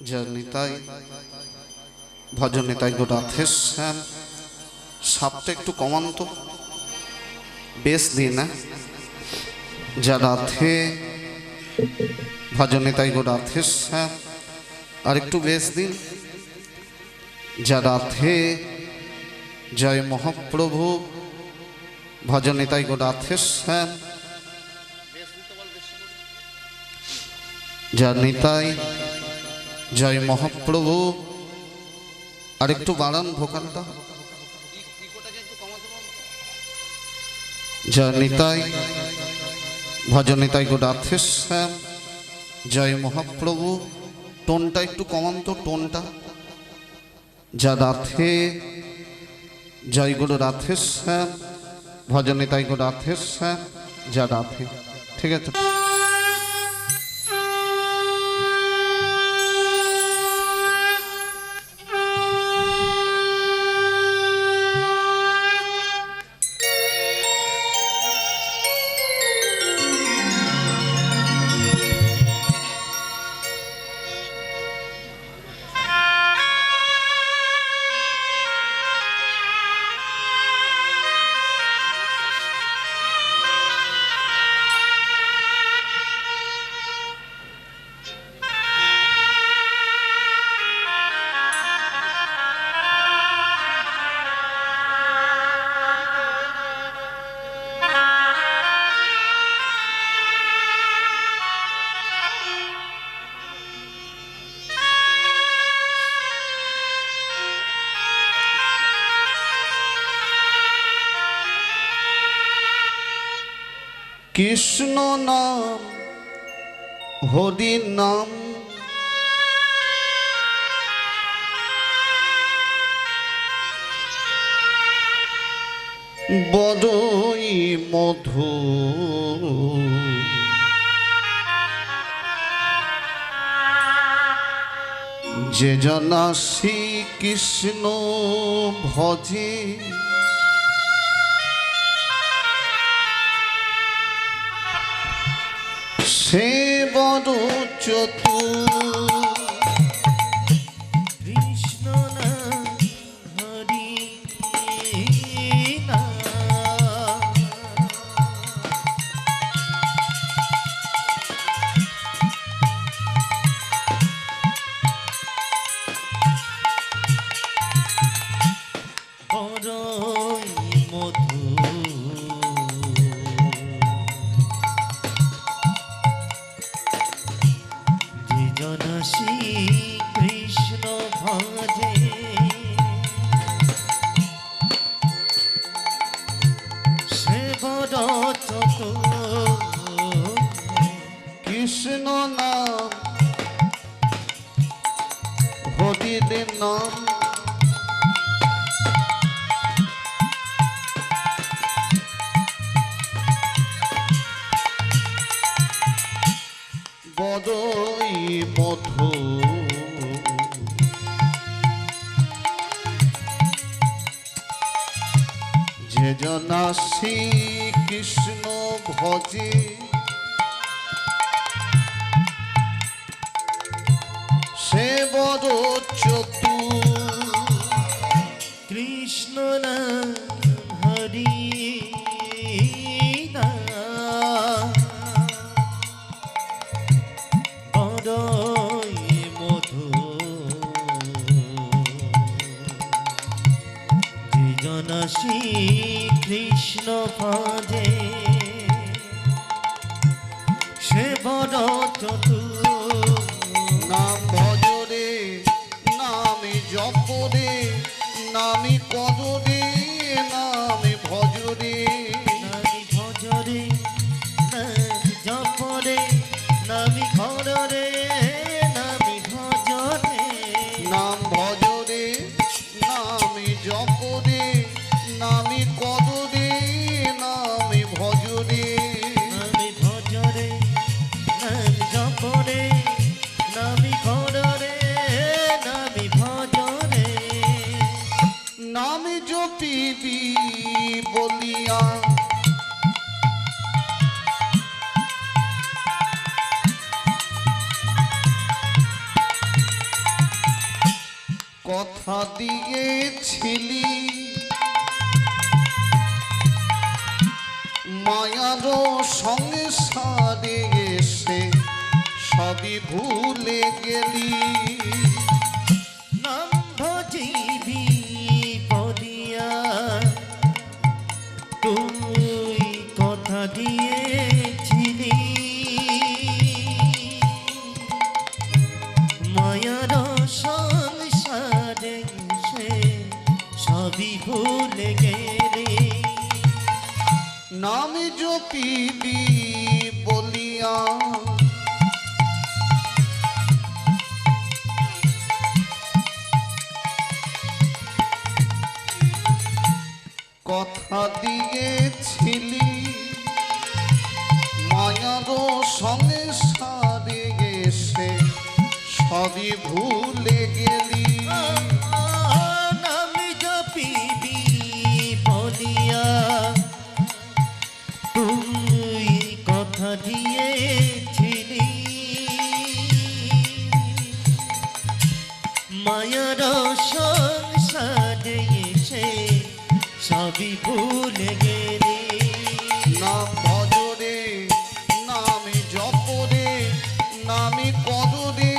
জনিতাই ভজনিতাই গো রাধে শ্যাম। সাপটা একটু কমান তো, বেশ দিন না। যা রাধে ভজনিতাই গো রাধে শ্যাম, আর একটু বেশ দিন। যা রাধে জয় মহাপ্রভু ভজনিতাই গো রাধে শ্যাম। যা নিতাই জয় মহাপ্রভু, আর একটু বাড়ান ভোকালটা। যা নিতাই ভজনিতাই গো রাধে শ্যাম, জয় মহাপ্রভু। টোনটা একটু কমান তো, টোনটা। যা রাধে জয় গুরু রাধে শ্যাম, ভজনিতাই গো রাধে শ্যাম। যা রাধে, ঠিক আছে। কৃষ্ণ নাম হরি নাম, বড়ই মধু। যে জনা শ্রীকৃষ্ণ ভজে, সে বড় চতুর। কৃষ্ণ নাম হরি নাম, বড়ই মধু। শ্রীকৃষ্ণ ভজে, সে বড় চতুর। কৃষ্ণ নাম হরির নাম, বড়ই মধু। যে জনা শ্রীকৃষ্ণ ভজে, সে বড় চতুর। কৃষ্ণ নাম হরি নাম, বড়ই মধু। যে জনা শ্রীকৃষ্ণ ভজে, সে বড় চতুর। নাম ভজরে নামে জপরে, নামে কদরে নামে ভজরে। নামি ভজরে নামি জপরে, নামি ঘরে নামি ভজরে। নাম ভজরে নামে জপরে, নামে কদরে নামে ভজরে। নামি ভজরে নামি জপরে, নামি ঘরে নামি ভজরে। নামে জপিবি বলিয়া, কথা দিয়েছিলি মায়ারও সংসারে এসে সবই ভুলে গেলি। নাম ভজিবি বলিয়া তুই কথা দিয়েছিলি, মায়ার সংসারে সে সবই ভুলে গেলি। নাম জপিবি বলিয়া কথা দিয়েছিলি মায়ারও সংসারে এসে সবই ভুলে গেলি। নাম জপিবি বলিয়া তুই কথা দিয়েছিলি, মায়ার সংসারে এসে সবই ভুলে গেলি। নাম ভজরে নামে জপরে নামে কদরে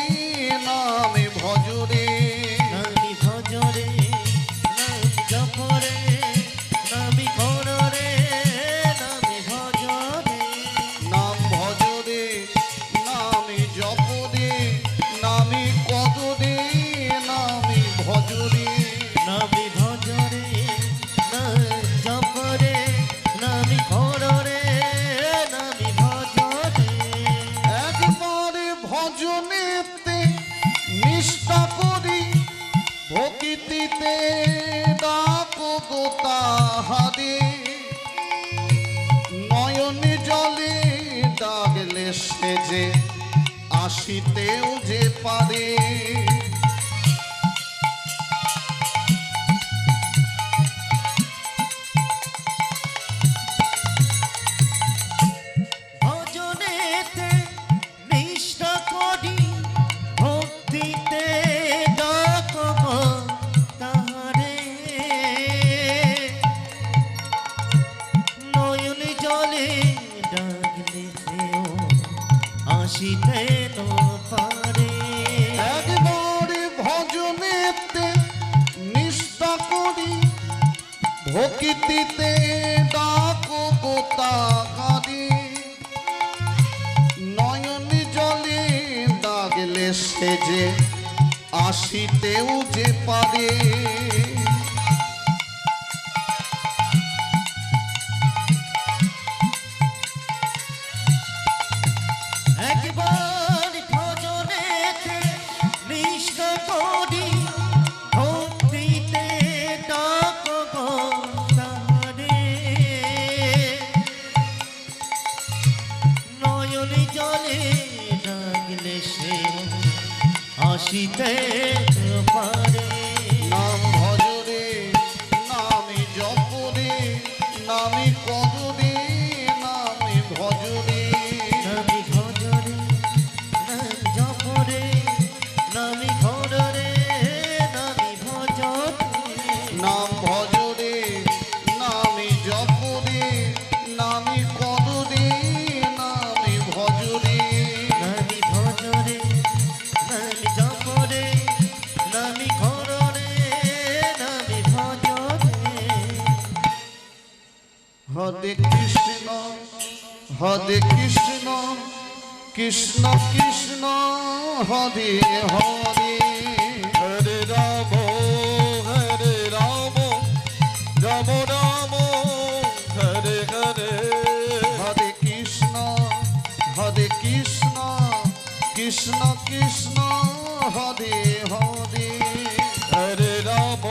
নামে ভজরে নামি ভজরে নাম জপরে নামি কররে নামি ভজরে। নাম ভজরে নামে জপরে নামে কদরে নামে ভজরে নামি ভজরে নাম জপরে নামি কররে নামি ভজরে। একবারে ভজনেতে নিষ্ঠা করি ভক্তিতে ডাকো গো তাহারে নয়নে জলে ডাকলে সে যে আসিতেও যে পারে। ভজনেতে নিষ্ঠা করি ভক্তিতে ডাকো গো তাহারে নয়ন জলে ডাকলে সেও আসিতে তো পারে। একবারে ভজনেতে নিষ্ঠা করি ভক্তিতে ডাকো গো তাহারে নয়ন জলে ডাকলে সে যে আসিতেও যে পারে। একবার ভজনেতে নিষ্ঠা করি ভক্তিতে ডাকো গো তাহারে নয়ন জলে ডাকলে সে আসিতে পারে। নাম ভজরে নামে জপরে নামে কদরে নামে ভজরে নামি ভজরে নাম জপরে নামি ঘরে নামি ভজরে। নাম ভজরে নামে জপরে নামে কদরে নামে ভজরে নামি ভজরে নামি জপরে নামি ঘরে নামি ভজরে। হরে কৃষ্ণ হরে কৃষ্ণ কৃষ্ণ কৃষ্ণ হরে হরে হরে রাম রাম রাম হরে হরে হরে কৃষ্ণ কৃষ্ণ কৃষ্ণ হরে হরে হরে রাম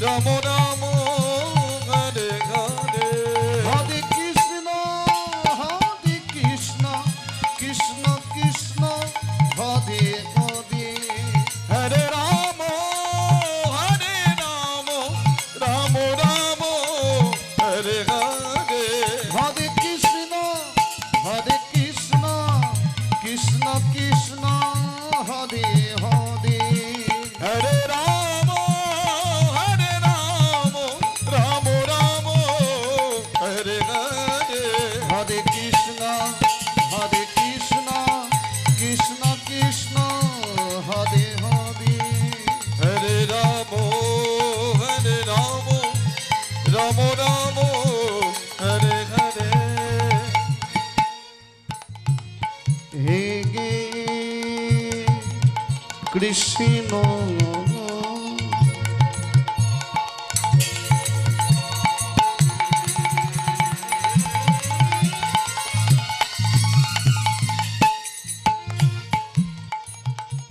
রাম রাম হরে হরে হরে কৃষ্ণ কৃষ্ণ কৃষ্ণ হরে হরে হরে রাম রাম রাম হরে হরে হরে কৃষ্ণ কৃষ্ণ কৃষ্ণ হরে হরে গে কৃষ্ণ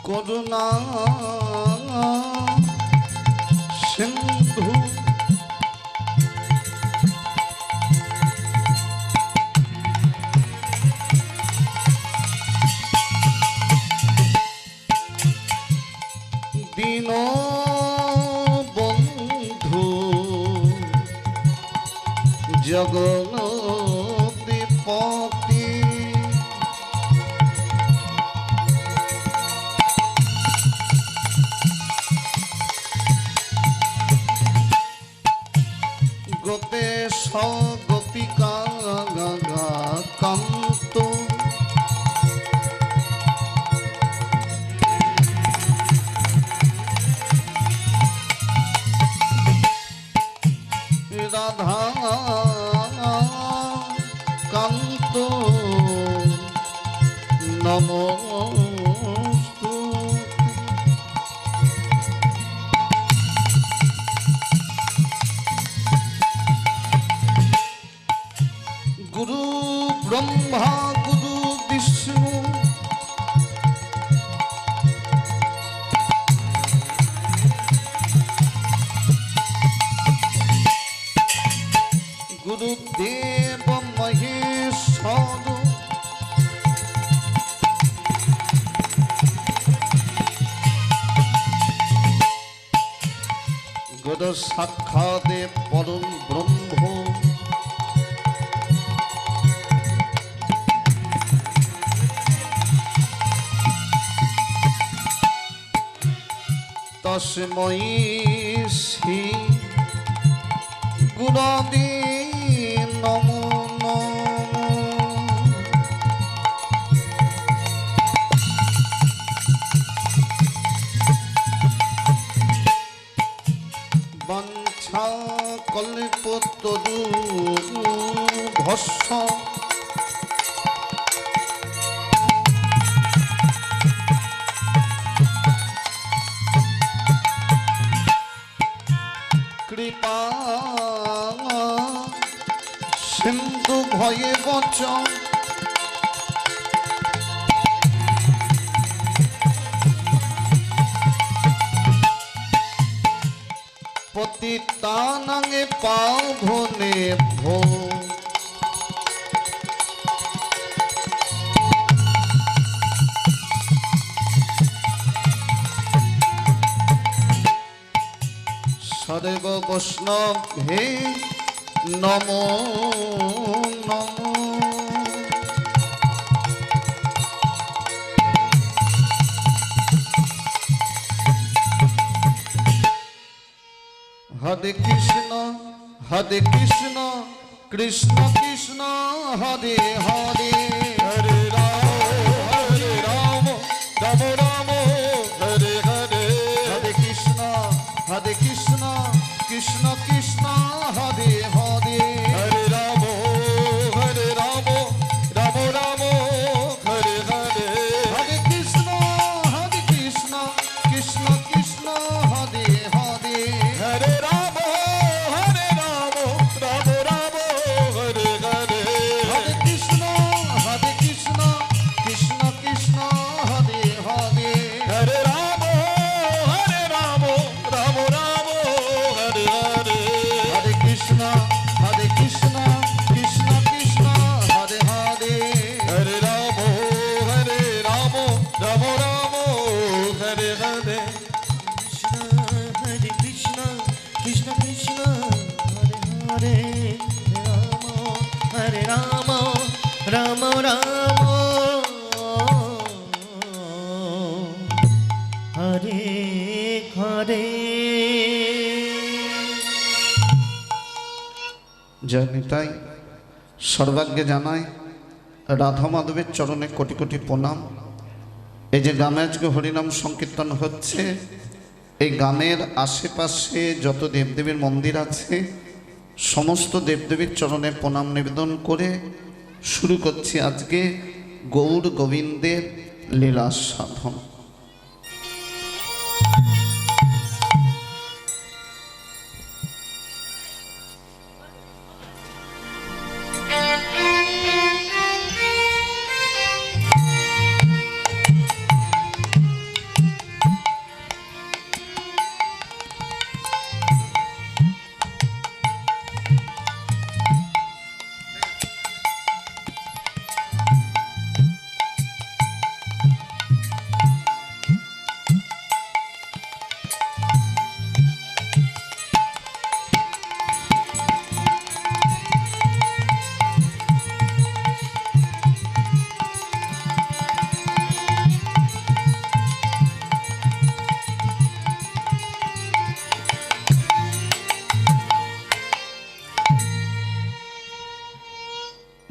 করুণা সিন্ধু দীন বন্ধু জগন্নাথপতি গোপেশ গোপিকা কান্ত রাধা কান্ত নমস্তুতে। গুরু ব্রহ্মা গুরু বিষ্ণু গুরুদেব মহেশ্বর গুরু সাক্ষাৎ পরম ব্রহ্ম তস্मै শ্রী গুরবে নমো নমঃ। বাঞ্ছা কল্পতরুভ্যশ্চ কৃপা সিন্ধু ভয়ে বচ পতিতানাং পাবনেভ্যো সর্ব বৈষ্ণবে নমো নমো। হরে কৃষ্ণ কৃষ্ণ কৃষ্ণ হরে হরে হরে রাম রাম রাম হরে হরে হরে কৃষ্ণ কৃষ্ণ কৃষ্ণ হরে হরে হরে রাম রাম রাম হরে হরে হরে কৃষ্ণ কৃষ্ণ কৃষ্ণ হরে হরে হরে রাম রাম রাম হরে হরে হরে কৃষ্ণ কৃষ্ণ কৃষ্ণ হরে হরে হরে রাম রাম রাম হরে হরে হরে কৃষ্ণ কৃষ্ণ কৃষ্ণ হরে হরে হরে রাম রাম রাম হরে হরে হরে কৃষ্ণ কৃষ্ণ কৃষ্ণ হরে হরে হরে রাম রাম রাম হরে হরে। জয় নিতাই সর্বাগ্যে জানাই রাধা মাধবের চরণে কোটি কোটি প্রণাম। এই যে গ্রামে আজকে হরিনাম সংকীর্তন হচ্ছে, এই গ্রামের আশেপাশে যত দেবদেবীর মন্দির আছে সমস্ত দেবদেবীর চরণে প্রণাম নিবেদন করে শুরু করছি আজকে গৌর গোবিন্দের লীলা সাধন।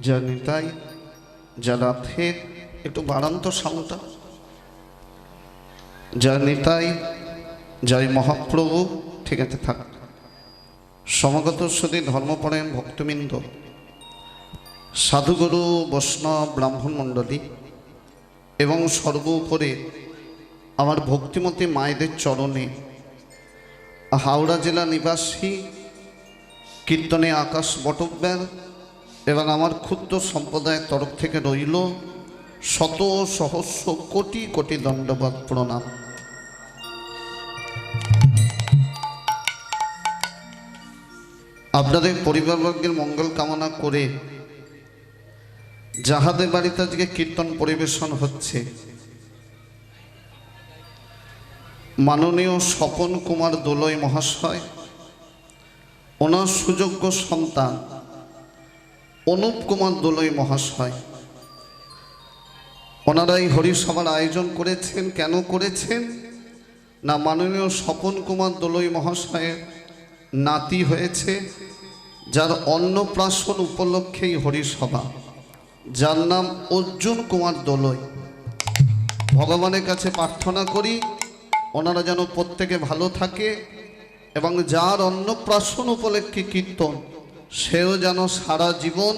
জানি তাই যারা ফের একটু বাড়ান তো সাউন্ডটা। জানি তাই জয় মহাপ্রভু। ঠিক আছে থাক। সমাগত সুধী ধর্মপরায়ণ ভক্তবৃন্দ, সাধুগুরু বৈষ্ণব ব্রাহ্মণ মণ্ডলী এবং সর্বোপরি আমার ভক্তিমতী মায়েদের চরণে হাওড়া জেলা নিবাসী কীর্তনে আকাশ বটব্যাল এবং আমার ক্ষুদ্র সম্প্রদায়ের তরফ থেকে রইল শত সহস্র কোটি কোটি দণ্ডবাদ প্রণাম। আপনাদের পরিবারবর্গের মঙ্গল কামনা করে যাহাদের বাড়িতে আজকে কীর্তন পরিবেশন হচ্ছে, মাননীয় স্বপন কুমার দোলই মহাশয়, ওনার সুযোগ্য সন্তান অনুপ কুমার দোলই মহাশয়, ওনারাই হরিসভার আয়োজন করেছেন। কেন করেছেন না, মাননীয় স্বপন কুমার দোলই মহাশয়ের নাতি হয়েছে, যার অন্নপ্রাশন উপলক্ষেই হরিসভা, যার নাম অর্জুন কুমার দোলই। ভগবানের কাছে প্রার্থনা করি ওনারা যেন প্রত্যেকে ভালো থাকে এবং যার অন্নপ্রাশন উপলক্ষে কীর্তন, সেও যেন সারা জীবন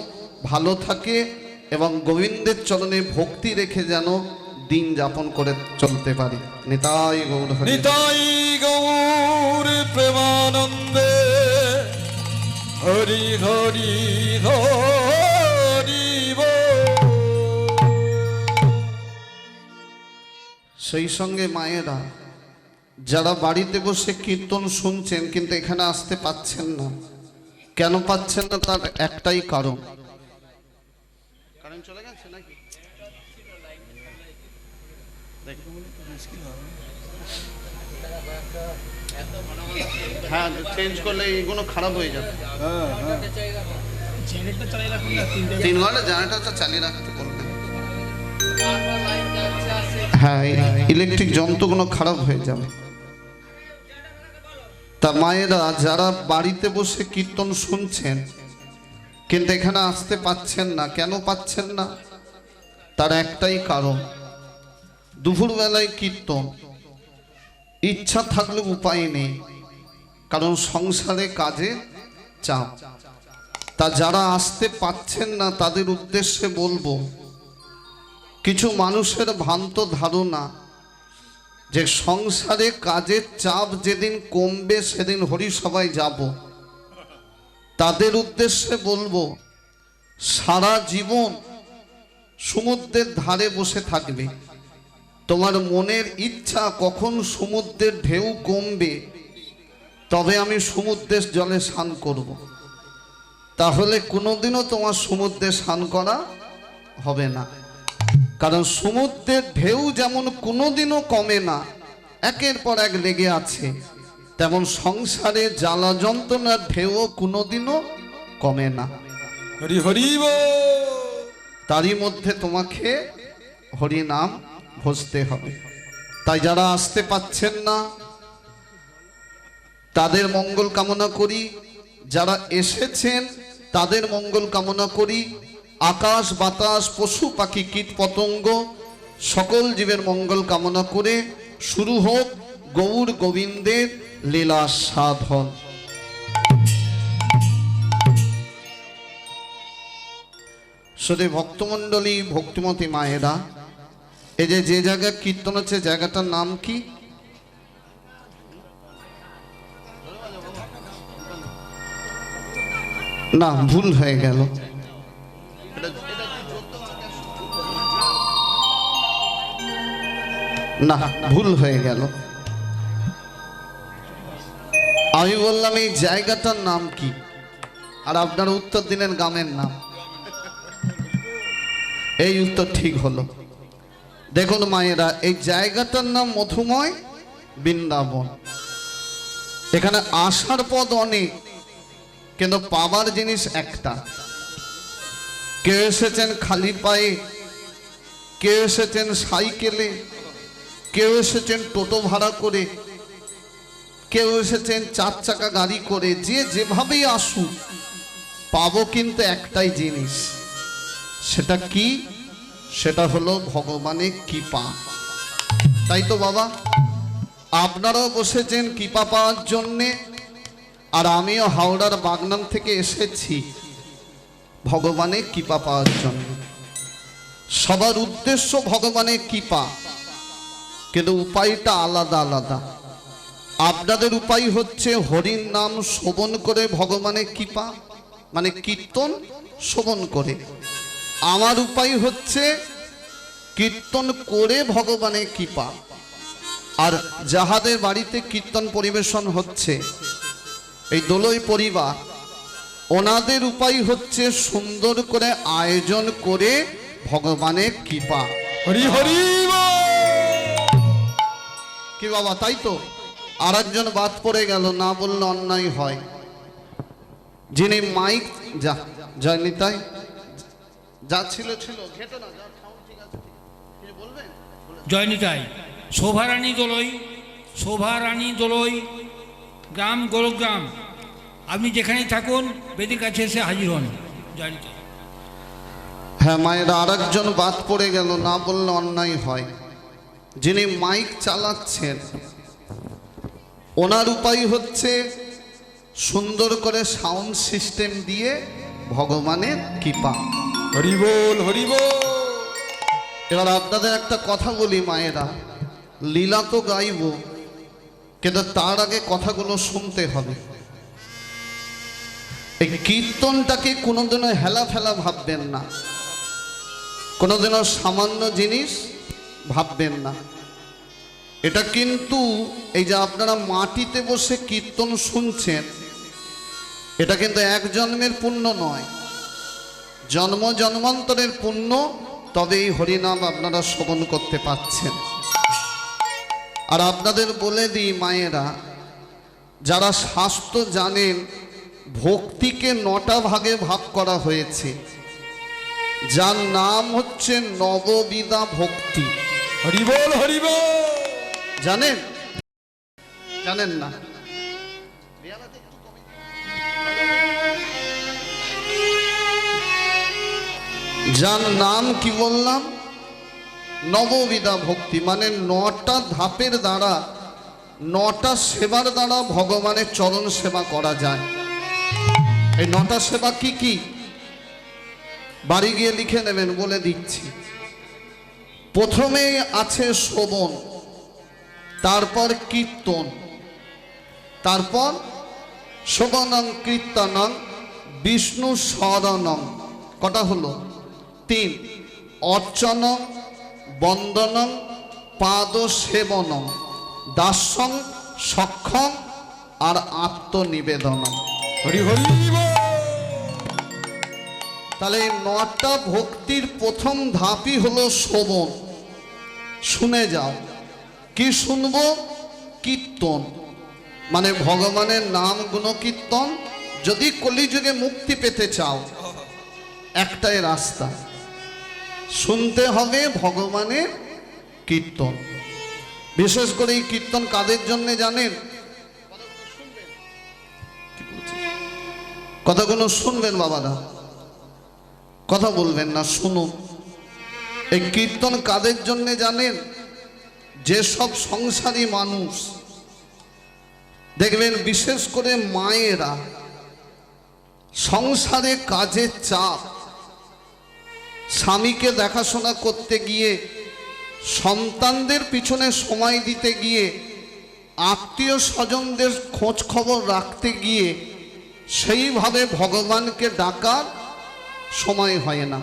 ভালো থাকে এবং গোবিন্দের চরণে ভক্তি রেখে যেন দিন যাপন করে চলতে পারে। নিতাই গৌর হরি। নিতাই গৌর প্রেমানন্দে হরি হরি হরি বল। সেই সঙ্গে মায়েরা যারা বাড়িতে বসে কীর্তন শুনছেন কিন্তু এখানে আসতে পাচ্ছেন না, কেন পাচ্ছেন না তার একটাই কারণ। কারেন্ট চলে গেছে নাকি? হ্যাঁ, চেঞ্জ করলে এইগুলো খারাপ হয়ে যাবে। 3 ঘন্টা জেনারেটরটা চালিয়ে রাখতে বলবেন। হ্যাঁ, ইলেকট্রিক যন্ত্রগুলো খারাপ হয়ে যাবে। তা মায়েরা যারা বাড়িতে বসে কীর্তন শুনছেন কিন্তু এখানে আসতে পাচ্ছেন না, কেন পাচ্ছেন না তার একটাই কারণ। দুপুরবেলায় কীর্তন, ইচ্ছা থাকলে উপায় নেই, কারণ সংসারে কাজে চাপ। তা যারা আসতে পাচ্ছেন না তাদের উদ্দেশ্যে বলবো, কিছু মানুষের ভ্রান্ত ধারণা যে সংসারে কাজের চাপ যেদিন কমবে সেদিন হরিসভায় যাব। তাদের উদ্দেশ্যে বলবো, সারা জীবন সমুদ্রের ধারে বসে থাকবে, তোমার মনের ইচ্ছা কখন সমুদ্রের ঢেউ কমবে তবে আমি সমুদ্রের জলে স্নান করব, তাহলে কোনোদিনও তোমার সমুদ্রে স্নান করা হবে না। কারণ সমুদ্রের ঢেউ যেমন কোনোদিনও কমে না, একের পর এক লেগে আছে, তেমন সংসারে জ্বালা যন্ত্রণার ঢেউও কোনোদিনও কমে না। হরি হরি বল। তারই মধ্যে তোমাকে হরি নাম ভজতে হবে। তাই যারা আসতে পাচ্ছেন না তাদের মঙ্গল কামনা করি, যারা এসেছেন তাদের মঙ্গল কামনা করি। আকাশ বাতাস পশু পাখি কীট পতঙ্গ সকল জীবের মঙ্গল কামনা করে শুরু হোক গৌর গোবিন্দের লীলা সাধন। শুধু ভক্তমণ্ডলী ভক্তিমতী মায়েরা, এই যে জায়গায় কীর্তন হচ্ছে জায়গাটার নাম কি? না, ভুল হয়ে গেল। না, ভুল হয়ে গেল। আমি বললাম এই জায়গাটার নাম কি, আর আপনারা উত্তর দিলেন গ্রামের নাম। এই উত্তর ঠিক হলো। দেখুন মায়েরা, এই জায়গাটার নাম মধুময় বৃন্দাবন। এখানে আসার পথ অনেক, কিন্তু পাবার জিনিস একটা। কেউ এসেছেন খালি পায়ে, কেউ এসেছেন সাইকেলে, কেউ এসেছেন টোটো ভাড়া করে, কেউ এসেছেন 4 চাকা গাড়ি করে। যে যেভাবেই আসুক, পাবো কিন্তু একটাই জিনিস। সেটা কি? সেটা হলো ভগবানের কৃপা। তাই তো বাবা, আপনারাও বসেছেন কৃপা পাওয়ার জন্যে, আর আমিও হাওড়ার বাগনান থেকে এসেছি ভগবানের কৃপা পাওয়ার জন্য। সবার উদ্দেশ্য ভগবানের কৃপা, কিন্তু উপায়টা আলাদা আলাদা। আপনাদের উপায় হচ্ছে হরির নাম শ্রবণ করে ভগবানের কৃপা, মানে কীর্তন শ্রবণ করে। আমার উপায় হচ্ছে কীর্তন করে ভগবানের কৃপা। আর যাহাদের বাড়িতে কীর্তন পরিবেশন হচ্ছে, এই দোলই পরিবার, ওনাদের উপায় হচ্ছে সুন্দর করে আয়োজন করে ভগবানের কৃপা। হরি হরি কি বাবা, তাই তো? আর একজন বাদ পড়ে গেল, না বললে অন্যায় হয়। যিনি মাইক জয় নিতাই, যা ছিল ঘেটো না, যা সাউন্ড ঠিক আছে, কিছু বলবেন? জয় নিতাই। শোভারানী দোলই, শোভারানী দোলই, গ্রাম গোলগ্রাম। আপনি যেখানেই থাকুন, বেদির কাছে এসে হাজির হন। জয় নিতাই। হ্যাঁ মায়েরা, আর একজন বাদ পড়ে গেল, না বললে অন্যায় হয়। যিনি মাইক চালাচ্ছেন, ওনার উপায় হচ্ছে সুন্দর করে সাউন্ড সিস্টেম দিয়ে ভগবানের কৃপা। হরি বল হরি বল। এবার আপনাদের একটা কথা বলি মায়েরা, লীলা তো গাইব, কিন্তু তার আগে কথাগুলো শুনতে হবে। এই কীর্তনটাকে কোনোদিনও হেলা ফেলা ভাববেন না, কোনোদিনও সামান্য জিনিস ভাববেন না। এটা কিন্তু এই যে আপনারা মাটিতে বসে কীর্তন শুনছেন, এটা কিন্তু এক জন্মের পুণ্য নয়, জন্ম জন্মান্তরের পুণ্য। তবে এই হরিনাম আপনারা শ্রবণ করতে পাচ্ছেন। আর আপনাদের বলে দিই মায়েরা, যারা শাস্ত্র জানেন, ভক্তিকে 9টা ভাগে ভাগ করা হয়েছে, যার নাম হচ্ছে নববিধা ভক্তি। হরি বল হরি বল। জানেন? জানেন না? যার নাম কি বললাম? নববিধা ভক্তি, মানে 9টা ধাপের দ্বারা, 9টা সেবার দ্বারা ভগবানের চরণ সেবা করা যায়। এই 9টা সেবা কি কি? বাড়ি গিয়ে লিখে নেবেন, বলে দিচ্ছি। প্রথমে আছে শ্রবণ, তারপর কীর্তন, তারপর শ্রবণং কীর্তনং বিষ্ণু শরণং। কটা হলো? 3। অর্চনং বন্দনং পাদ সেবনং দাস্যং সক্ষম আর আত্মনিবেদনম। হরি হরি বল। তাহলে এই 9টা ভক্তির প্রথম ধাপই হলো শ্রবণ। শুনে যাও। কি শুনবো? কীর্তন, মানে ভগবানের নাম গুণ কীর্তন। যদি কলিযুগে মুক্তি পেতে চাও, একটাই রাস্তা, শুনতে হবে ভগবানের কীর্তন। বিশেষ করে এই কীর্তন কাদের জন্য জানেন? কথাগুলো শুনবেন বাবারা, কথা বলবেন না, শুনুন। এই কীর্তন কাদের জন্য জানেন? যেসব সংসারী মানুষ দেখবেন, বিশেষ করে মায়েরা, সংসারে কাজের চাপ, স্বামীকে দেখাশোনা করতে গিয়ে সন্তানদের পিছনে সময় দিতে গিয়ে, আত্মীয় স্বজনদের খোঁজ খবর রাখতে গিয়ে সেইভাবে ভগবানকে ডাকার সময় হয় না।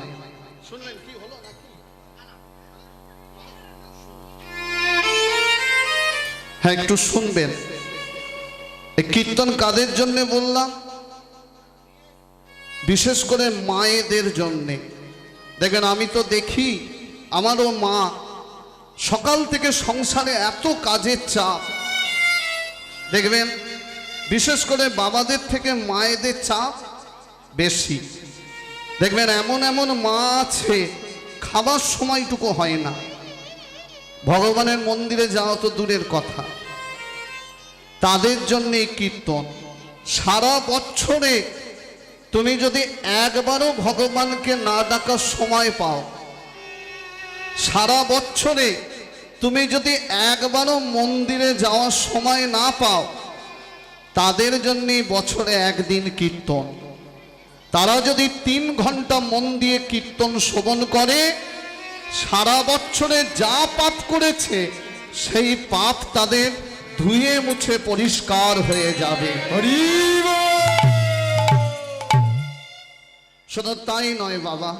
হ্যাঁ, একটু শুনবেন। এই কীর্তন কাদের জন্য বললাম? বিশেষ করে মায়েদের জন্যে। দেখেন, আমি তো দেখি আমারও মা সকাল থেকে সংসারে এত কাজের চাপ, দেখবেন বিশেষ করে বাবাদের থেকে মায়েদের চাপ বেশি। দেখবেন এমন এমন মা আছে খাবার সময়টুকু হয় না, ভগবানের মন্দিরে যাওয়া তো দূরের কথা। তাদের জন্য এই কীর্তন। সারা বছরে তুমি যদি একবারও ভগবানকে না ডাকার সময় পাও, সারা বছরে তুমি যদি একবারও মন্দিরে যাওয়ার সময় না পাও, তাদের জন্যই বছরে একদিন কীর্তন। তারা যদি 3 ঘন্টা মন দিয়ে কীর্তন শ্রবণ করে, সারা বছরে যা পাপ করেছে সেই পাপ তাদের ধুয়ে মুছে পরিষ্কার হয়ে যাবে। হরি বল। শুধু তাই নয় বাবা,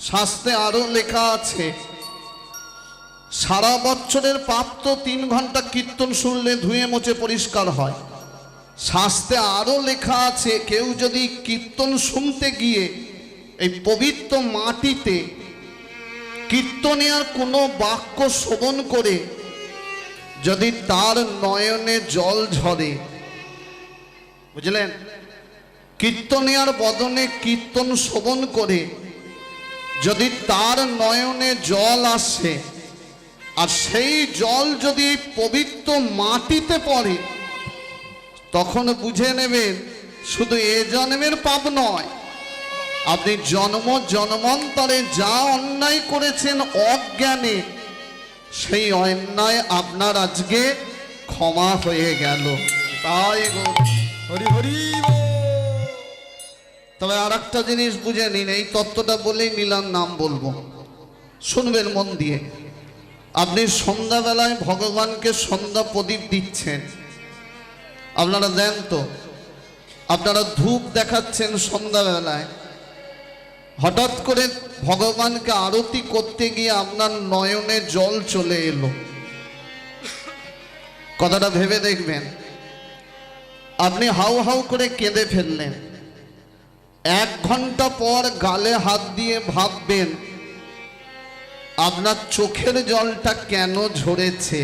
শাস্ত্রে আরো লেখা আছে, সারা বছরের পাপ তো 3 ঘন্টা কীর্তন শুনলে ধুয়ে মুছে পরিষ্কার হয়। শাস্ত্রে আরো লেখা আছে, কেউ যদি কীর্তন শুনতে গিয়ে এই পবিত্র মাটিতে কীর্তনিয়ার কোনো বাক্য শ্রবণ করে যদি তার নয়নে জল ঝরে, বুঝলেন, কীর্তনিয়ার বদনে কীর্তন শ্রবণ করে যদি তার নয়নে জল আসে, আর সেই জল যদি পবিত্র মাটিতে পড়ে, তখন বুঝে নেবেন শুধু এ জন্মের পাপ নয়, আপনি জন্ম জন্মান্তরে যা অন্যায় করেছেন অজ্ঞানে, সেই অন্যায় আপনার আজকে ক্ষমা হয়ে গেল। তাই গো, হরি হরি বল। তবে আর একটা জিনিস বুঝে নিন, এই তত্ত্বটা বলেই নিলাম, নাম বলবো, শুনবেন মন দিয়ে। আপনি সন্ধ্যাবেলায় ভগবানকে সন্ধ্যা প্রদীপ দিচ্ছেন, আপনারা দেন তো? আপনারা ধূপ দেখাচ্ছেন সন্ধ্যাবেলায়, হঠাৎ করে ভগবানকে আরতি করতে গিয়ে আপনার নয়নে জল চলে এলো, কথাটা ভেবে দেখবেন। আপনি হাউ হাউ করে কেঁদে ফেললেন, 1 ঘন্টা পর গালে হাত দিয়ে ভাববেন আপনার চোখের জলটা কেন ঝরেছে।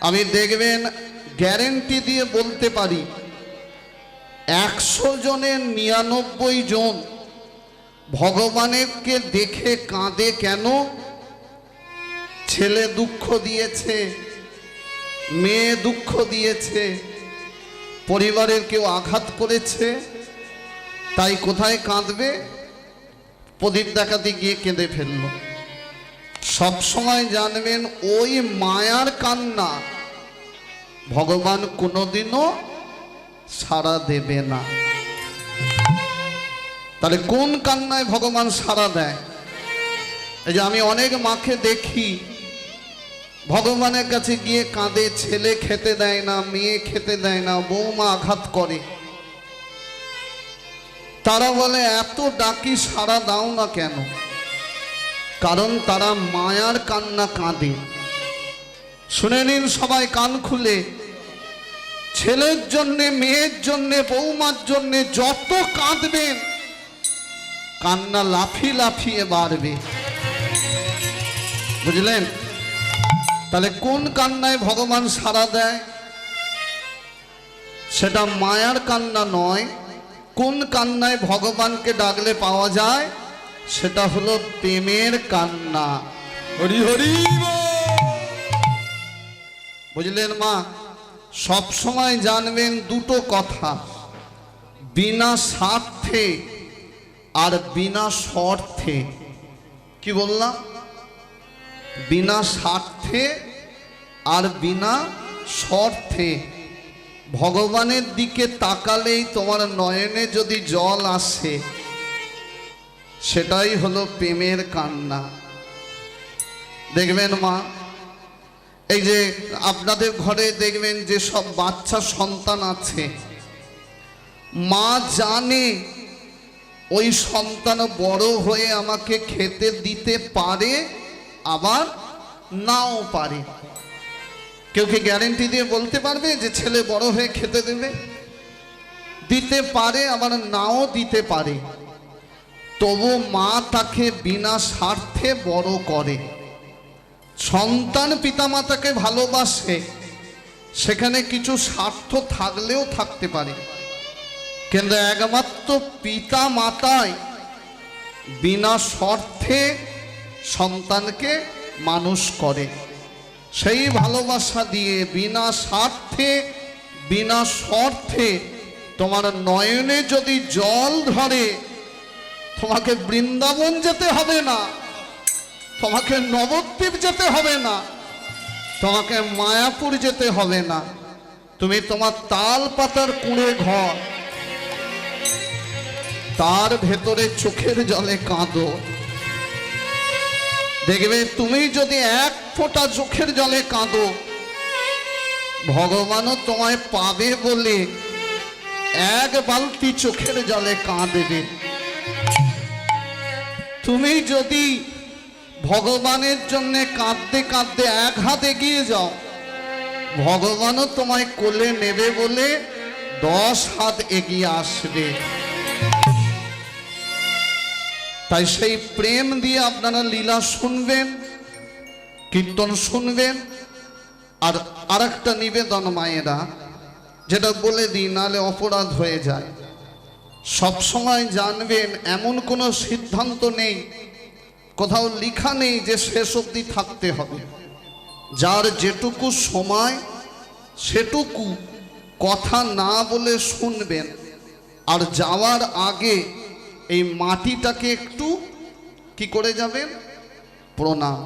আমি দেখবেন গ্যারেন্টি দিয়ে বলতে পারি, 100 জনের 99 জন ভগবানকে দেখে কাঁদে কেন? ছেলে দুঃখ দিয়েছে, মেয়ে দুঃখ দিয়েছে, পরিবারের কেউ আঘাত করেছে, তাই কোথায় কাঁদবে? প্রদীপ দেখাতে গিয়ে কেঁদে ফেলল। সব সময় জানবেন ওই মায়ার কান্না ভগবান কোনোদিনও সাড়া দেবে না। তাহলে কোন কান্নায় ভগবান সাড়া দেয়? এই যে আমি অনেক মাকে দেখি ভগবানের কাছে গিয়ে কাঁদে, ছেলে খেতে দেয় না, মেয়ে খেতে দেয় না, বৌমা আঘাত করে, তারা বলে এত ডাকি সাড়া দাও না কেন? কারণ তারা মায়ার কান্না কাঁদে। শুনে নিন সবাই কান খুলে, ছেলের জন্যে, মেয়ের জন্যে, বৌমার জন্যে যত কাঁদবেন কান্না লাফিয়ে লাফিয়ে বাড়বে, বুঝলেন? তাহলে কোন কান্নায় ভগবান সাড়া দেয়? সেটা মায়ার কান্না নয়। কোন কান্নায় ভগবানকে ডাকলে পাওয়া যায়? সেটা হলো প্রেমের কান্না। হরি হরি বল। বুঝলেন মা? সব সময় জানবেন দুটো কথা, বিনা স্বার্থে আর বিনা স্বার্থে। কি বললাম? বিনা স্বার্থে আর বিনা স্বার্থে। ভগবানের দিকে তাকালেই তোমার নয়নে যদি জল আসে, সেটাই হলো প্রেমের কান্না। দেখবেন মা, এই যে আপনাদের ঘরে দেখবেন যে সব বাচ্চা সন্তান আছে, মা জানে ওই সন্তান বড় হয়ে আমাকে খেতে দিতে পারে, আবার নাও পারে। কেউ কি গ্যারেন্টি দিয়ে বলতে পারবে যে ছেলে বড় হয়ে খেতে দেবে? দিতে পারে, আবার নাও দিতে পারে। তবু মা তাকে বিনা স্বার্থে বড় করে। সন্তান পিতামাতাকে ভালোবাসে, সেখানে কিছু স্বার্থ থাকলেও থাকতে পারে, কিন্তু একমাত্র পিতা মাতাই বিনা স্বার্থে সন্তানকে মানুষ করে। সেই ভালোবাসা দিয়ে বিনা স্বার্থে বিনা স্বার্থে তোমার নয়নে যদি জল ধরে, তোমাকে বৃন্দাবন যেতে হবে না, তোমাকে নবদ্বীপ যেতে হবে না, তোমাকে মায়াপুর যেতে হবে না। তুমি তোমার তাল পাতার কুঁড়ে ঘর, তার ভেতরে চোখের জলে কাঁদো। দেখবে তুমি যদি এক ফোঁটা চোখের জলে কাঁদো, ভগবানও তোমায় পাবে বলে এক বালতি চোখের জলে কাঁদবে। তুমি যদি ভগবানের জন্য কাঁদতে কাঁদতে এক হাত এগিয়ে যাও, ভগবানও তোমায় কোলে নেবে বলে 10 হাত এগিয়ে আসবে। তাই সেই প্রেম দিয়ে আপনারা লীলা শুনবেন, কীর্তন শুনবেন। আর আরেকটা নিবেদন মায়েরা, যেটা বলে দিই নালে অপরাধ হয়ে যায়, সব সময় জানবেন এমন কোনো সিদ্ধান্ত নেই, কোথাও লেখা নেই যে শেষ অবধি থাকতে হবে। যার যেটুকু সময় সেটুকু কথা না বলে শুনবেন। আর যাওয়ার আগে এই মাটিটাকে একটু কি করে যাবেন? প্রণাম।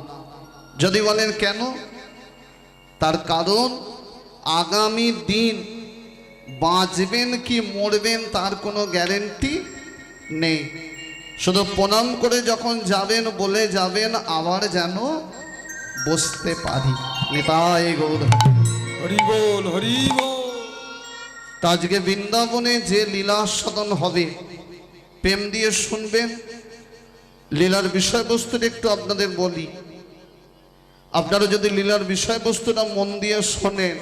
যদি বলেন কেন, তার কারণ আগামী দিন বাঁচবেন কি মরবেন তার কোনো গ্যারেন্টি নেই। শুধু প্রণাম করে যখন যাবেন বলে যাবেন, আবার যেন বসতে পারি। নিতাই গৌর হরি বল, হরি বল। তা আজকে বৃন্দাবনে যে লীলা সদন হবে, প্রেম দিয়ে শুনবেন। লীলার বিষয়বস্তুটা একটু আপনাদের বলি। আপনারা যদি লীলার বিষয়বস্তুটা মন দিয়ে শোনেন,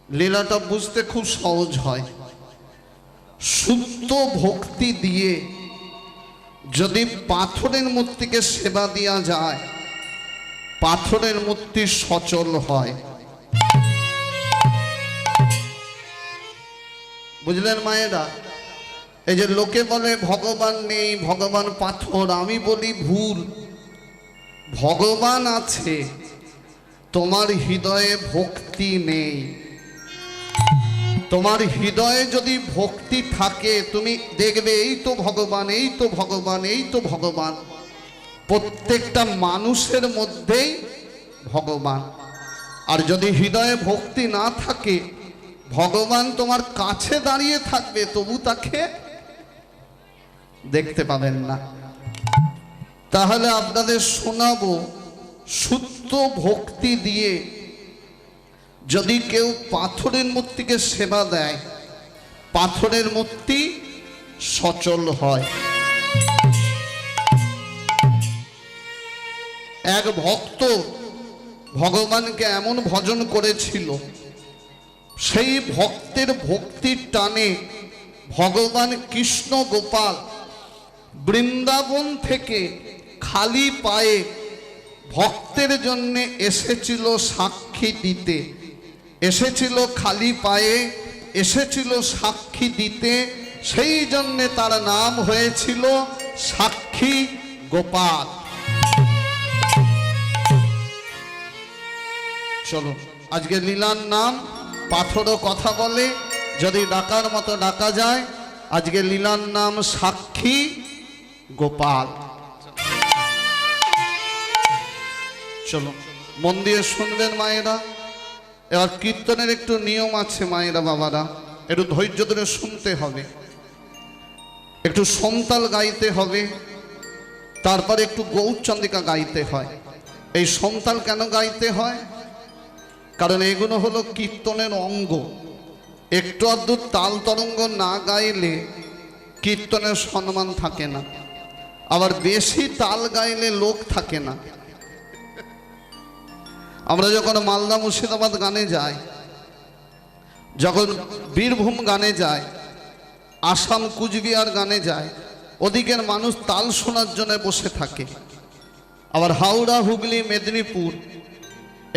লীলাটা বুঝতে খুব সহজ হয়। শুদ্ধ ভক্তি দিয়ে যদি পাথরের মূর্তিকে সেবা দেওয়া যায়, পাথরের মূর্তি সচল হয়। বুঝলেন মায়েরা? এই যে লোকে বলে ভগবান নেই, ভগবান পাথর, আমি বলি ভুল। ভগবান আছে, তোমার হৃদয়ে ভক্তি নেই। তোমার হৃদয়ে যদি ভক্তি থাকে, তুমি দেখবে এই তো ভগবান, এই তো ভগবান, এই তো ভগবান। প্রত্যেকটা মানুষের মধ্যেই ভগবান। আর যদি হৃদয়ে ভক্তি না থাকে, ভগবান তোমার কাছে দাঁড়িয়ে থাকবে, তবু তাকে দেখতে পাবেন না। তাহলে আপনাদের শোনাবো, শুদ্ধ ভক্তি দিয়ে যদি কেউ পাথরের মূর্তিকে সেবা দেয়, পাথরের মূর্তি সচল হয়। এক ভক্ত ভগবানকে এমন ভজন করেছিল, সেই ভক্তের ভক্তির টানে ভগবান কৃষ্ণ গোপাল বৃন্দাবন থেকে খালি পায়ে ভক্তের জন্য এসেছিল সাক্ষী দিতে। এসেছিল খালি পায়ে, এসেছিল সাক্ষী দিতে। সেই জন্যে তার নাম হয়েছিল সাক্ষী গোপাল। চলো, আজকে লীলার নাম পাথরও কথা বলে, যদি ডাকার মতো ডাকা যায়। আজকে লীলার নাম সাক্ষী গোপাল। চলো, মন দিয়ে শুনবেন মায়েরা। এবার কীর্তনের একটু নিয়ম আছে মায়েরা, বাবারা, একটু ধৈর্য ধরে শুনতে হবে। একটু সন্তাল গাইতে হবে, তারপরে একটু গৌরচন্দ্রিকা গাইতে হয়। এই সন্তান কেন গাইতে হয়? কারণ এগুলো হলো কীর্তনের অঙ্গ। একটু আধটু তাল তরঙ্গ না গাইলে কীর্তনের সম্মান থাকে না, আবার বেশি তাল গাইলে লোক থাকে না। আমরা যখন মালদা মুর্শিদাবাদ গানে যাই, যখন বীরভূম গানে যায়, আসাম কুচবিহার গানে যায়, ওদিকের মানুষ তাল শোনার জন্য বসে থাকে। আবার হাওড়া, হুগলি, মেদিনীপুর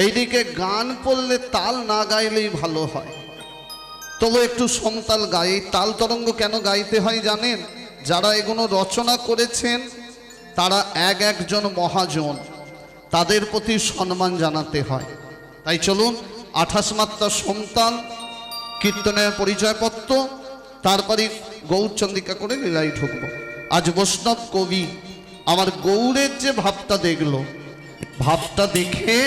এইদিকে গান পড়লে তাল না গাইলেই ভালো হয়। তবু একটু সমতাল গাই। তাল তরঙ্গ কেন গাইতে হয় জানেন? যারা এগুলো রচনা করেছেন তারা একজন মহাজন, তাদের প্রতি সম্মান জানাতে হয়। তাই চলুন 28 মাত্রা সমতাল কীর্তনের পরিচয়পত্র, তারপরে গৌরচন্দ্রিকা করে লীলায় ঢুকব। আজ বৈষ্ণব কবি আমার গৌরের যে ভাবটা দেখলো, ভাবটা দেখে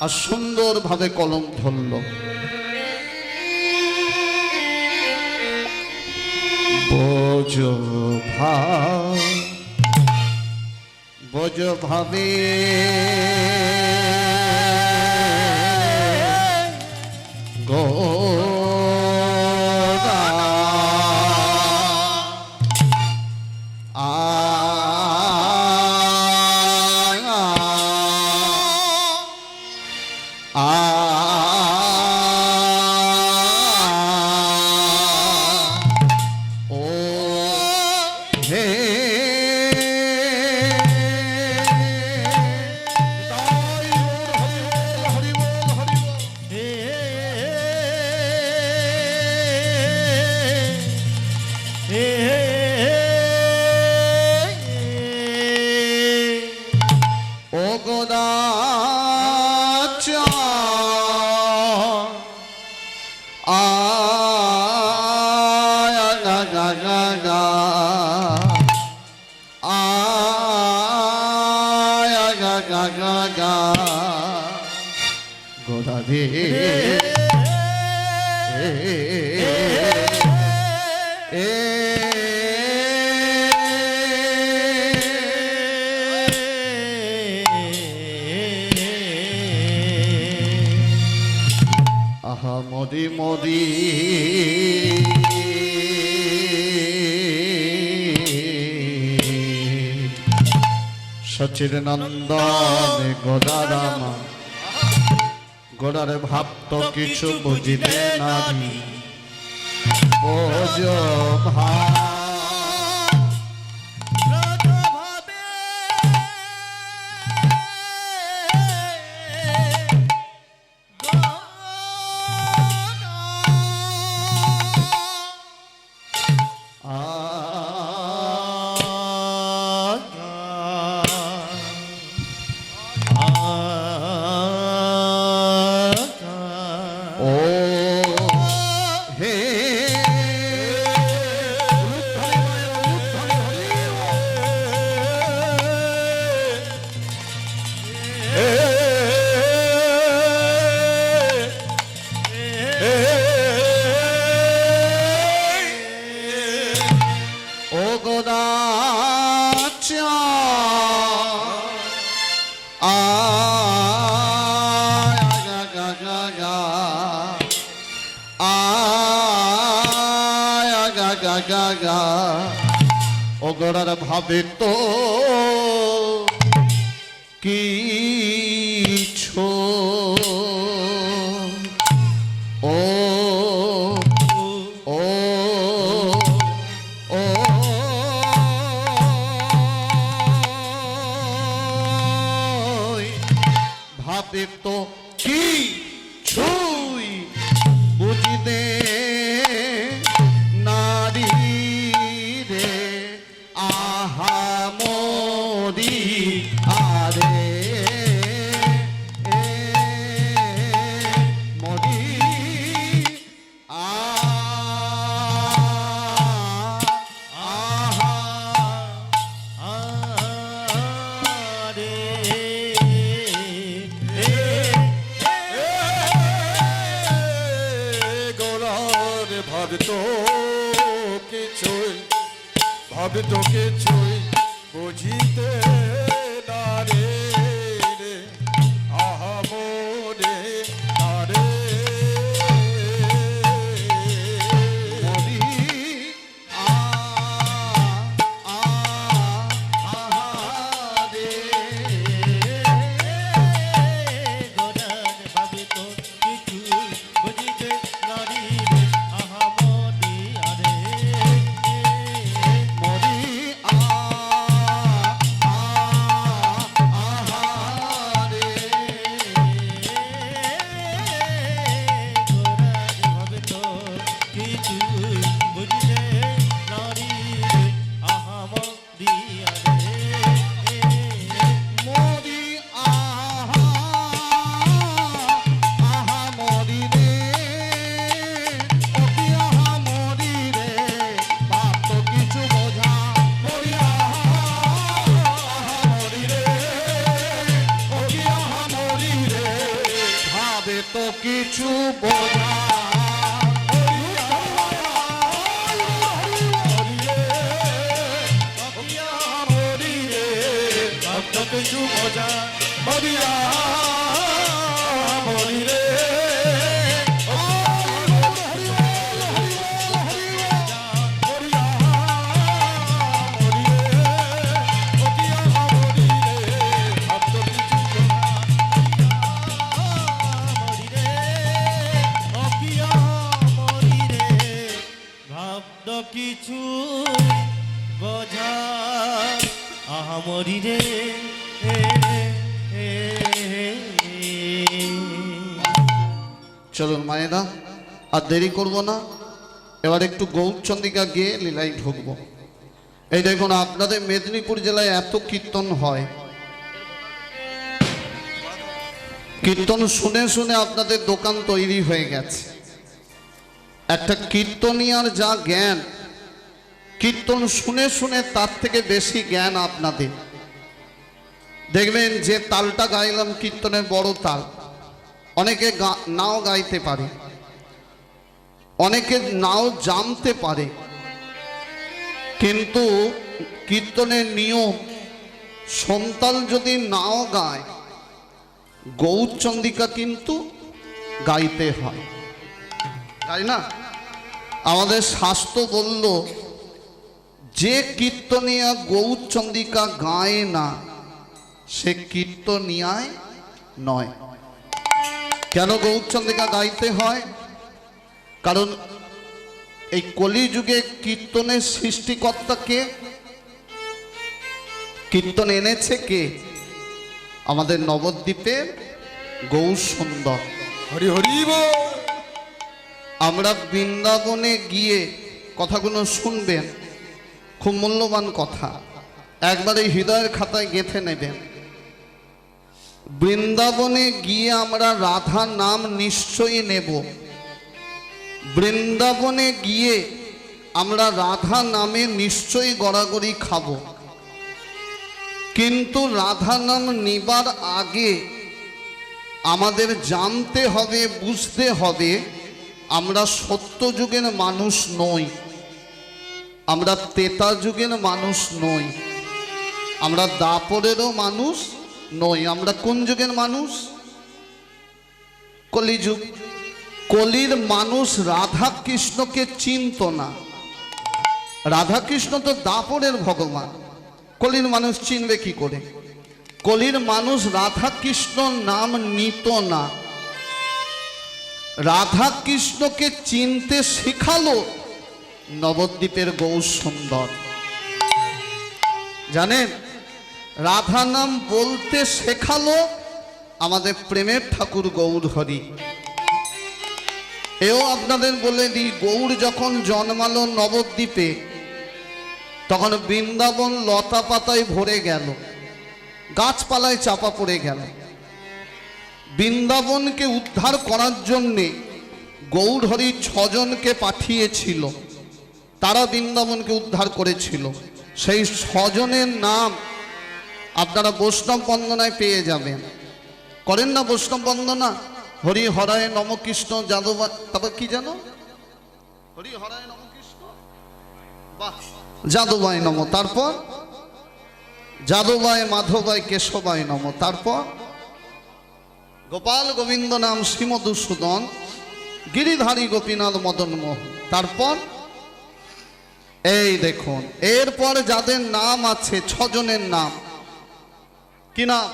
আর সুন্দরভাবে কলম ধরল। বোঝ ভাবে গোরা আহা মরি মরি সচির নন্দন গোদারামা, গোড়ার ভাব তো কিছু বুঝিতে নাহি, বোঝ ভাব ওগড়ার ভাবে তো কিছু ও ও ও ভাবে তো কিছুই বুঝিতে নারী রে, আহা মোরি আরে মোরি ভাবে তো কিছুই বুঝিতে না রে, তো কিছু বোঝা কিছু বোঝা মরিয়া মরি রে কিছু বোঝা আহামরি রে চলুন মায়েরা, আর দেরি করব না, এবার একটু গৌরচন্দ্রিকা গিয়ে লীলায় ঢুকবো। এই দেখুন, আপনাদের মেদিনীপুর জেলায় এত কীর্তন হয়, কীর্তন শুনে শুনে আপনাদের দোকান তৈরি হয়ে গেছে। একটা কীর্তনিয়ার যা জ্ঞান, কীর্তন শুনে শুনে তার থেকে বেশি জ্ঞান আপনাদের। দেখবেন যে তালটা গাইলাম কীর্তনের বড় তাল, অনেকে নাও গাইতে পারে, অনেকে নাও জানতে পারে, কিন্তু কীর্তনের নিয়ম সন্তাল যদি নাও গায়, গৌরচন্দ্রিকা কিন্তু গাইতে হয়, তাই না? আমাদের শাস্ত্র বলল যে কীর্তনিয়া গৌরচন্দ্রিকা গায় না সে কীর্তনিয়ায় নয়। কেন গৌরচন্দ্রিকা গাইতে হয়? কারণ এই কলিযুগে কীর্তনের সৃষ্টিকর্তা কে? কীর্তন এনেছে কে? আমাদের নবদ্বীপের গৌর সুন্দর। হরি হরি বল। আমরা বৃন্দাবনে গিয়ে কথাগুলো শুনবেন, খুব মূল্যবান কথা, একবার এই হৃদয়ের খাতায় গেঁথে নেবেন। বৃন্দাবনে গিয়ে আমরা রাধা নাম নিশ্চয়ই নেব, বৃন্দাবনে গিয়ে আমরা রাধা নামে নিশ্চয়ই গড়াগড়ি খাব, কিন্তু রাধা নাম নিবার আগে আমাদের জানতে হবে, বুঝতে হবে আমরা সত্যযুগের মানুষ নই, আমরা ত্রেতা যুগের মানুষ নই, আমরা দাপরেরও মানুষ নই। আমরা কোন যুগের মানুষ? কলিযুগ। কলির মানুষ রাধা কৃষ্ণকে চিনত না। রাধা কৃষ্ণ তো দাপরের ভগবান, কলির মানুষ চিনবে কি করে? কলির মানুষ রাধা কৃষ্ণ নাম নিত না। রাধা কৃষ্ণকে চিনতে শেখালো নবদ্বীপের গৌর সুন্দর। জানেন, রাধা নাম বলতে শেখালো আমাদের প্রেমের ঠাকুর গৌর হরি। এও আপনাদের বলে দিই, গৌর যখন জন্মালো নবদ্বীপে তখন বৃন্দাবন লতা পাতায় ভরে গেল, গাছপালায় চাপা পড়ে গেল। বৃন্দাবনকে উদ্ধার করার জন্যে গৌর হরি 6 জনকে পাঠিয়েছিল, তারা বৃন্দাবনকে উদ্ধার করেছিল। সেই 6 জনের নাম আপনারা বৈষ্ণব বন্দনায় পেয়ে যাবেন। করেন না বৈষ্ণব বন্দনা? হরি হরায় নম কৃষ্ণ যাদবা, তারপর কি জানো? হরি হরায় নম কৃষ্ণ, বাহ, যাদবায় নম, তারপর যাদবায় মাধবায় কেশবায় নম, তারপর গোপাল গোবিন্দ নাম শ্রীমধুসূদন গিরিধারী গোপীনাথ মদন মোহন, তারপর এই দেখুন এরপর যাদের নাম আছে 6 জনের নাম কি নাম?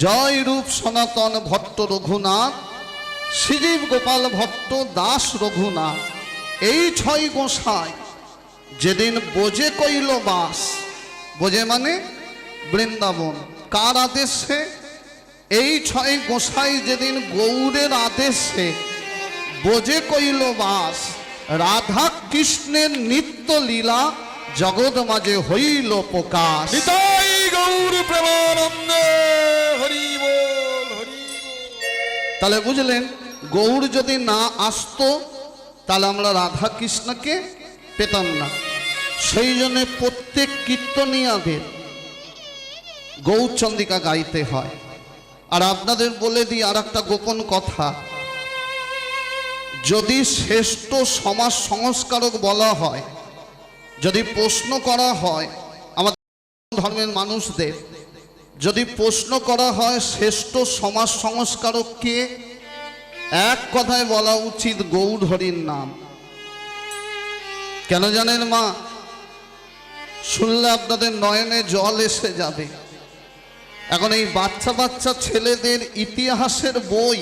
জয় রূপ সনাতন ভট্ট রঘুনাথ, শ্রীজীব গোপাল ভট্ট দাস রঘুনাথ। এই 6 গোসাই যেদিন বোঝে কইল বাস, বোঝে মানে বৃন্দাবন, কার আদেশে? এই 6 গোসাই যেদিন গৌরের আদেশে বোঝে কইল বাস, রাধা কৃষ্ণের নিত্য লীলা জগৎ মাঝে হইল প্রকাশ। নিতাই গৌর প্রেমানন্দে হরি বল হরি বল। তাহলে বুঝলেন, গৌর যদি না আসতো তাহলে আমরা রাধা কৃষ্ণকে পেতাম না। সেই জন্য প্রত্যেক কীর্তনিয়াদের গৌরচন্দ্রিকা গাইতে হয়। আর আপনাদের বলে দিই আর একটা গোপন কথা, যদি শ্রেষ্ঠ সমাজ সংস্কারক বলা হয়, যদি প্রশ্ন করা হয় আমাদের ধর্মের মানুষদের, যদি প্রশ্ন করা হয় শ্রেষ্ঠ সমাজ সংস্কারক কে, এক কথায় বলা উচিত গৌরহরির নাম। কেন জানেন মা? শুনলে আপনাদের নয়নে জল এসে যাবে। এখন এই বাচ্চা বাচ্চা ছেলেদের ইতিহাসের বই,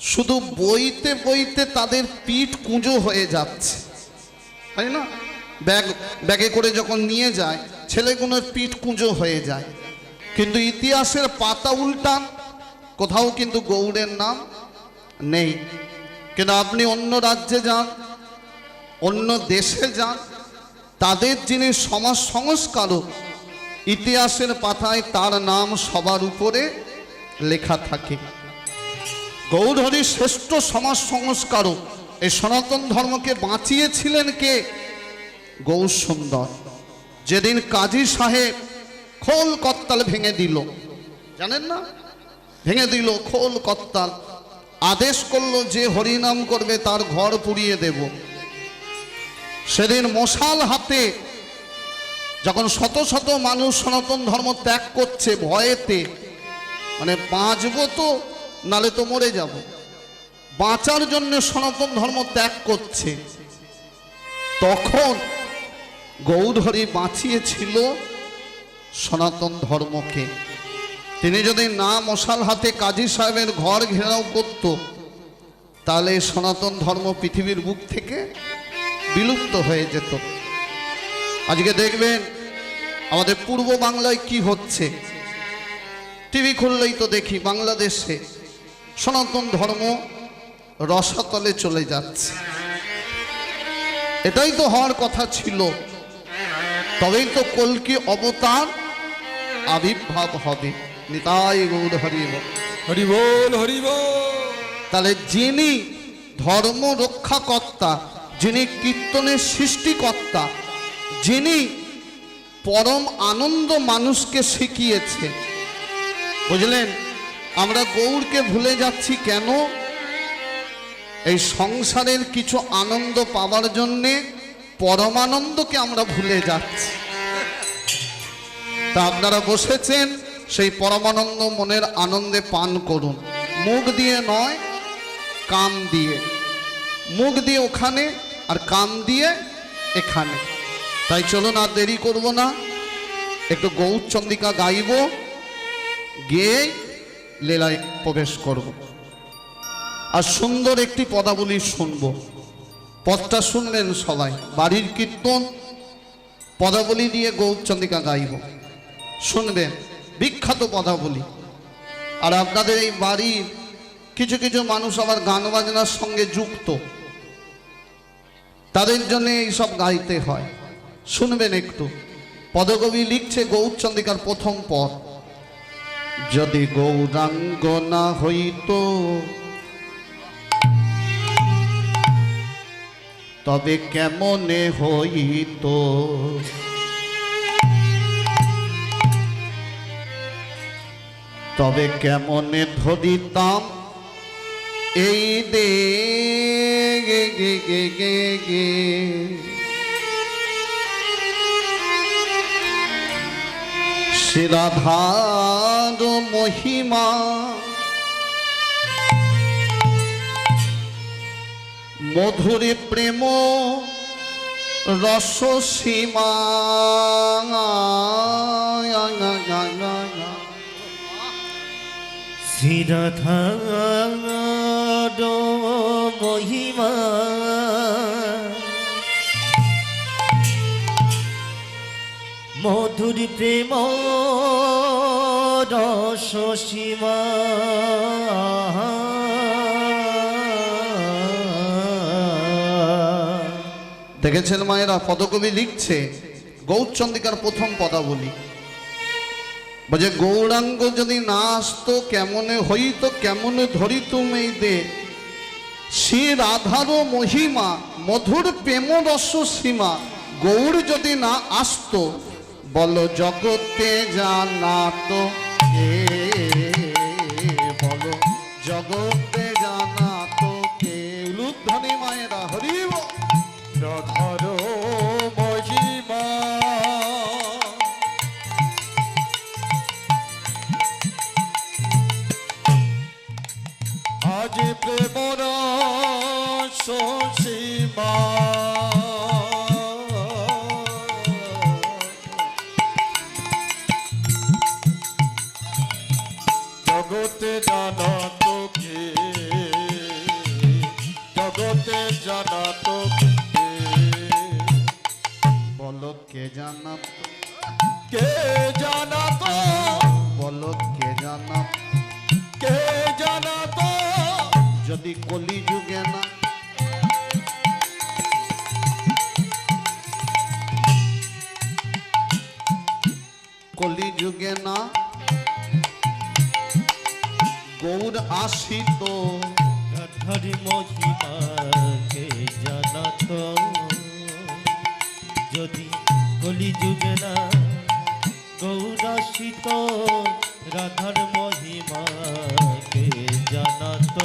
শুধু বইতে বইতে তাদের পিঠ কুঁজো হয়ে যাচ্ছে, তাই না? ব্যাগে করে যখন নিয়ে যায় ছেলেগুলোর পিঠ কুঁজো হয়ে যায়, কিন্তু ইতিহাসের পাতা উল্টান, কোথাও কিন্তু গৌড়ের নাম নেই। কিন্তু আপনি অন্য রাজ্যে যান, অন্য দেশে যান, তাদের যিনি সমাজ সংস্কারক, ইতিহাসের পাতায় তার নাম সবার উপরে লেখা থাকে। গৌরহরি শ্রেষ্ঠ সমাজ সংস্কারক। এই সনাতন ধর্মকে বাঁচিয়েছিলেন কে? গৌর সুন্দর। যেদিন কাজী সাহেব খোল করতাল ভেঙে দিল, জানেন না? ভেঙে দিল খোল করতাল, আদেশ করলো যে হরিনাম করবে তার ঘর পুড়িয়ে দেব। সেদিন মশাল হাতে যখন শত শত মানুষ সনাতন ধর্ম ত্যাগ করছে ভয়েতে, মানে বাঁচবো তো নালে তো মরে যাব, বাঁচার জন্য সনাতন ধর্ম ত্যাগ করছে, তখন গৌরহরি বাঁচিয়েছিল সনাতন ধর্মকে। তিনি যদি না মশাল হাতে কাজী সাহেবের ঘর ঘেরাও করত, তাহলে সনাতন ধর্ম পৃথিবীর বুক থেকে বিলুপ্ত হয়ে যেত। আজকে দেখবেন আমাদের পূর্ব বাংলায় কি হচ্ছে, টিভি খুললেই তো দেখি বাংলাদেশে সনাতন ধর্ম রসাতলে চলে যাচ্ছে। এটাই তো হওয়ার কথা ছিল, তবেই তো কল্কি অবতার আবির্ভাব হবে। নিতাই গৌর হরি বল, হরি বল, হরি বল। তাহলে যিনি ধর্ম রক্ষাকর্তা, যিনি কীর্তনের সৃষ্টিকর্তা, যিনি পরম আনন্দ মানুষকে শিখিয়েছে, বুঝলেন? আমরা গৌরকে ভুলে যাচ্ছি কেন? এই সংসারের কিছু আনন্দ পাওয়ার জন্যে পরমানন্দকে আমরা ভুলে যাচ্ছি। তা আপনারা বসেছেন, সেই পরমানন্দ মনের আনন্দে পান করুন, মুখ দিয়ে নয় কান দিয়ে। মুখ দিয়ে ওখানে আর কান দিয়ে এখানে। তাই চলুন আর দেরি করব না, একটু গৌরচন্দ্রিকা গাইব, গেয়ে লীলায় প্রবেশ করব। আর সুন্দর একটি পদাবলী শুনব। পদটা শুনলেন সবাই, বাড়ির কীর্তন পদাবলী দিয়ে গৌরচন্দ্রিকা গাইব, শুনবেন বিখ্যাত পদাবলী। আর আপনাদের এই বাড়ির কিছু কিছু মানুষ আবার গান বাজনার সঙ্গে যুক্ত, তাদের জন্য এইসব গাইতে হয়, শুনবেন একটু। পদকবি লিখছে গৌরচন্দ্রিকার প্রথম পদ, যদি গৌরাঙ্গ না হইত তবে কেমনে হইত, তবে কেমনে ধরিতাম এই দে গে গে গে গে গে। শ্রীরাধার মহিমা মধুরী প্রেম রস সীমা, শ্রীরাধার মহিমা মধুর প্রেম রস সীমা। দেখেছেন মায়েরা, পদকবি লিখছে গৌরচন্দ্রিকার প্রথম পদাবলী, বলছে গৌরাঙ্গ যদি না আসতো কেমনে হইত, কেমনে ধরিতুম এই দে। শ্রী রাধার মহিমা মধুর প্রেম রস সীমা, গৌর যদি না আসতো বলো জগতে জানা তো কে। আজ প্রেম রস সীমা জগতে জানত কে জগতে জানত কে বলো কে জানাত, কে জানত বলো কে জানাত, কে জানত যদি কলি যুগে না কলি যুগে না গৌর আসিত, রাধার মহিমাকে জানত যদি কলি যুগে না গৌরাসিত রাধার মহিমাকে জানত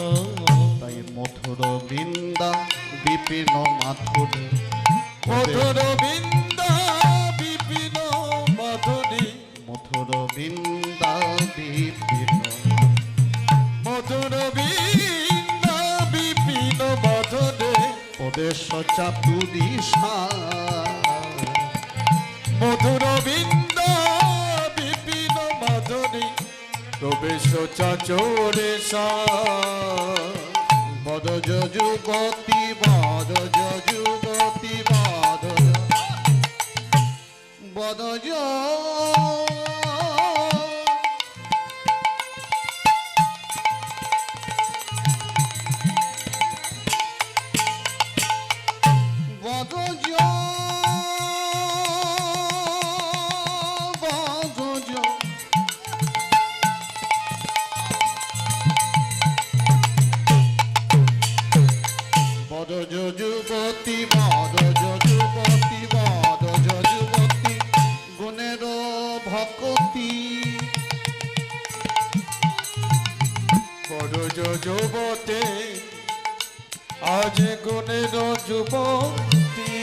তাই মধুর বৃন্দা বিপিন মাথুরী, মধুর বৃন্দা বিপিন মাধুরী মধুর বৃন্দা বিপিন, মধুর বৃন্দা বিপিন মাধুরী প্রদেশ চাতুরিষা, মধুর বৃন্দা বিপিন মাধুরী প্রবেশ চাচরে বড় যুবতী বড় যুবতী বড় যুবতী বড় যুবতী বড় যুবতী গুণের ভকতি, বড় যুবতে আজ গুণের যুবতী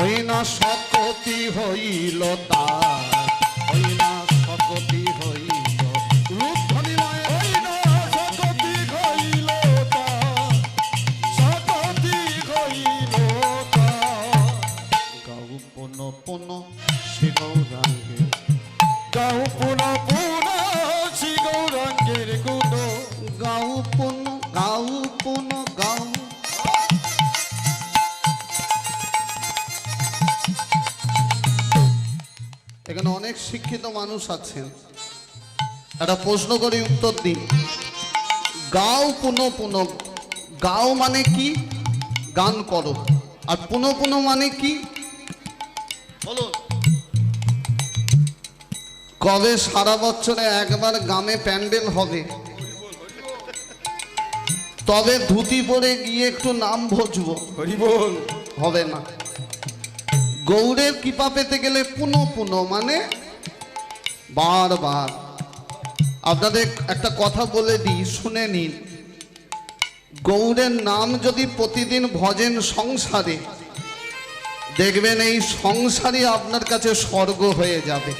ওই না সকতি হইল তার, ওই না সকতি হইল রূপ ধনিময়, ওই না সকতি হইল তার, সকতি হইল তার। গাও পুন পুন শ্রী গৌরাঙ্গে, গাও পুন পুন শ্রী গৌরাঙ্গের গুণ, গাও পুন গাও পুন গাও। এখানে অনেক শিক্ষিত মানুষ আছেন, একটা প্রশ্ন করে উত্তর দিন। গাও পুন পুন, গাও মানে কি? গান করো। আর পুন পুন মানে কি বলো? কবে সারা বছরে একবার গ্রামে প্যান্ডেল হবে, তবে ধুতি পরে গিয়ে একটু নাম ভজবো, হরি বল। হবে না। গৌড়ের কৃপা পেতে গেলে পুনঃ পুনঃ মানে বারবার। আপনাদের একটা কথা বলে দিই, শুনে নিন। গৌড়ের নাম যদি প্রতিদিন ভজেন সংসারে, দেখবেন এই সংসারই আপনার কাছে স্বর্গ হয়ে যাবে।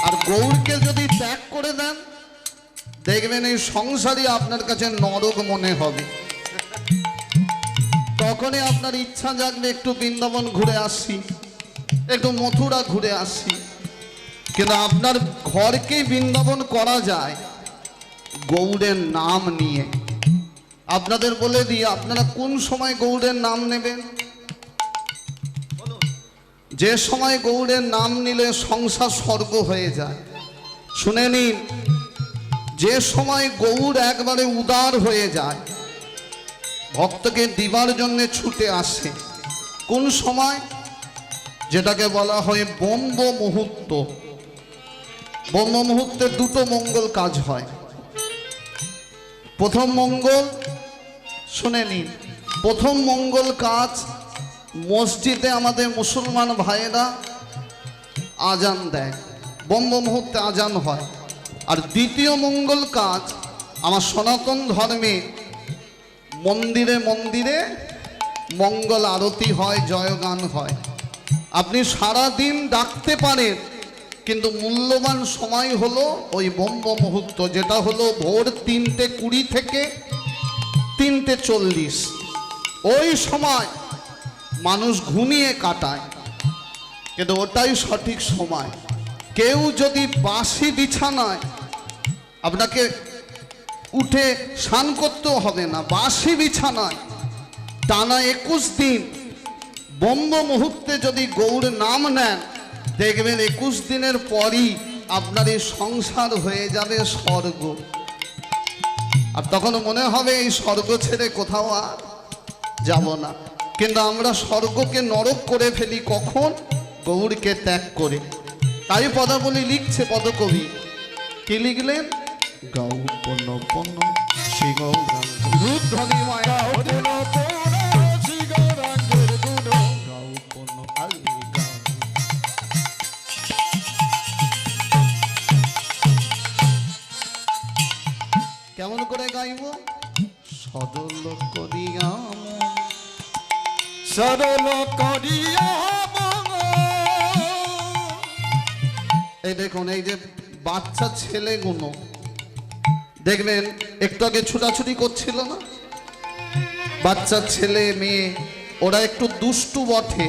আর গৌড়কে যদি ত্যাগ করে দেন, দেখবেন এই সংসারই আপনার কাছে নরক মনে হবে। তখনই আপনার ইচ্ছা জাগলে একটু বৃন্দাবন ঘুরে আসি, একটু মথুরা ঘুরে আসি। কিন্তু আপনার ঘরকেই বৃন্দাবন করা যায় গৌড়ের নাম নিয়ে। আপনাদের বলে দিই, আপনারা কোন সময় গৌড়ের নাম নেবেন? যে সময় গৌড়ের নাম নিলে সংসার স্বর্গ হয়ে যায়। শুনে নিন, যে সময় গৌড় একবারে উদার হয়ে যায়, ভক্তকে দিবার জন্য ছুটে আসে, কোন সময়? যেটাকে বলা হয় ব্রহ্ম মুহূর্ত। ব্রহ্ম মুহূর্তে দুটো মঙ্গল কাজ হয়। প্রথম মঙ্গল, শুনে নিন, প্রথম মঙ্গল কাজ মসজিদে আমাদের মুসলমান ভাইয়েরা আজান দেয়, ব্রহ্ম মুহূর্তে আজান হয়। আর দ্বিতীয় মঙ্গল কাজ আমার সনাতন ধর্মে মন্দিরে মন্দিরে মঙ্গল আরতি হয়, জয়গান হয়। আপনি সারা দিন ডাকতে পারেন, কিন্তু মূল্যবান সময় হলো ওই ব্রহ্ম মুহূর্ত, যেটা হলো ভোর 3:20 থেকে 3:40। ওই সময় মানুষ ঘুমিয়ে কাটায়, কিন্তু ওটাই সঠিক সময়। কেউ যদি বাসি বিছানায়, আপনাকে উঠে স্নান করতেও হবে না, বাসি বিছানায় টানা 21 দিন ব্রহ্ম মুহূর্তে যদি গৌর নাম নেন, দেখবেন 21 দিনের পরই আপনার এই সংসার হয়ে যাবে স্বর্গ। আর তখন মনে হবে এই স্বর্গ ছেড়ে কোথাও আর যাব না। কিন্তু আমরা স্বর্গকে নরক করে ফেলি কখন? গৌরকে ত্যাগ করে। তাই পদাবলী লিখছে পদকবি, কি লিখলেন? গৌপন পন শ্রী গৌরাঙ্গ রুদ্ধনি মায়া গৌপন আলি গা। কেমন করে গাইব? সদল করিয়া সরল করিয়া এই দেখুন, এই যে বাচ্চা ছেলেগুলো দেখবেন একটু আগে ছুটাছুটি করছিল না, বাচ্চা ছেলে মেয়ে, ওরা একটু দুষ্টু বটে,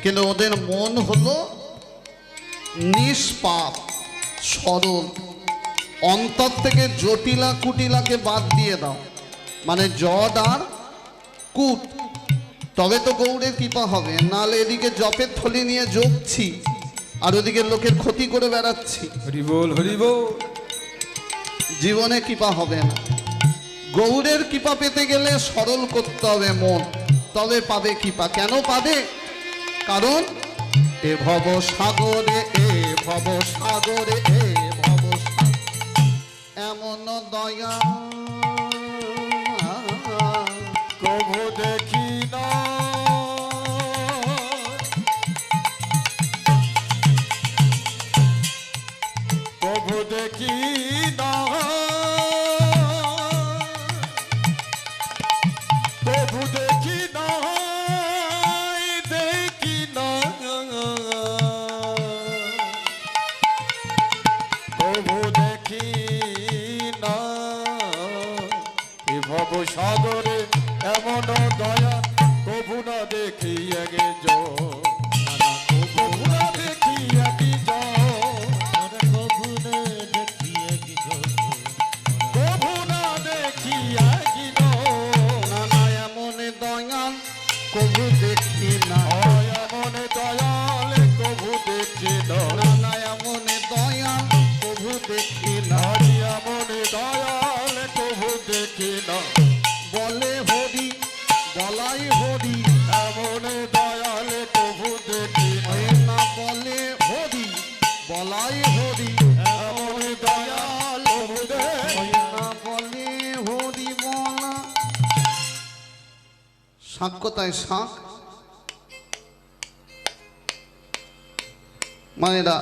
কিন্তু ওদের মন হলো নিষ্পাপ সরল। অন্তর থেকে জটিলা কুটিলাকে বাদ দিয়ে দাও, মানে জড আর কুট, তবে তো গৌড়ের কৃপা হবে। নালে এদিকে জপের থলি নিয়ে জপছি আর ওদিকে লোকের ক্ষতি করে বেড়াচ্ছি, হরি বল হরি বল। জীবনে কৃপা হবে না। গৌড়ের কৃপা পেতে গেলে সরল করতে হবে মন, তবে পাবে কৃপা। কেন পাবে? কারণ এ ভব সাগরে, এ ভব সাগরে, এ ভব এমন দয়া প্রভু দেখি না প্রভু দেখি না প্রভু দেখি না দেখি না প্রভু দেখি না এ ভব সাগরে এমন দয়া প্রভু না দেখি আগে প্রভু না দেখি আগে প্রভু না দেখি আগে নানা এমন দয়াল কবু দেখি না, এমন দয়াল প্রভু দেখি না নানা এমন দয়াল কবু দেখি না। এমন দয়াল প্রভু দেখি না বলে হরি বলাই হরি, এমন দয়াল প্রভু দেখি না বলে হরি বলাই হরি, এমন দয়াল প্রভু দেখি না বলে হরি বলা। শাঁখ কোথায়? শাঁখ মানেরা,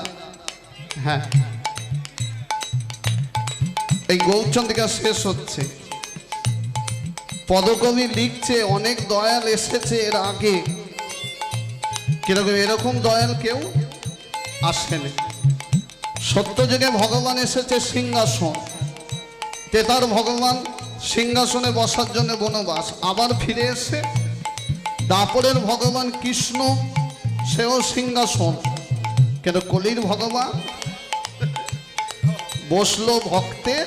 হ্যাঁ, এই গৌরচন্দ্রিকা শেষ হচ্ছে। পদকবি লিখছে অনেক দয়াল এসেছে এর আগে, কিরকম এরকম দয়াল কেউ আসেনি। সত্য যুগে ভগবান এসেছে সিংহাসন, তেতার ভগবান সিংহাসনে বসার জন্য বনবাস, আবার ফিরে এসে দাপরের ভগবান কৃষ্ণ সেও সিংহাসন, কিন্তু কলির ভগবান বসলো ভক্তের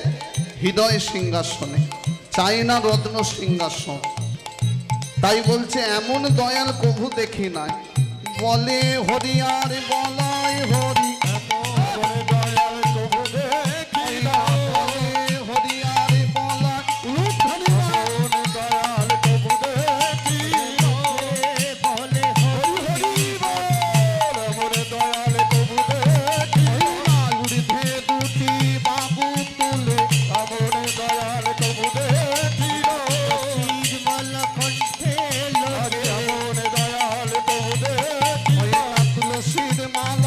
হৃদয় সিংহাসনে, চাই না রত্ন সিংহাসন। তাই বলছে এমন দয়াল কভু দেখি নাই, বলে হরি আর বলাই হরি, দয়াল প্রভু দেখি না বলে হরি আর বলাই এমন দয়াল প্রভু দেখি বলে হরি বল এমন দয়াল প্রভু দেখি ঊর্ধ্বে দুটি বাবু তুলে, এমন দয়াল প্রভু দেখি নির্মল কণ্ঠে এমন দয়াল প্রভু দেখি তুলসীর মালা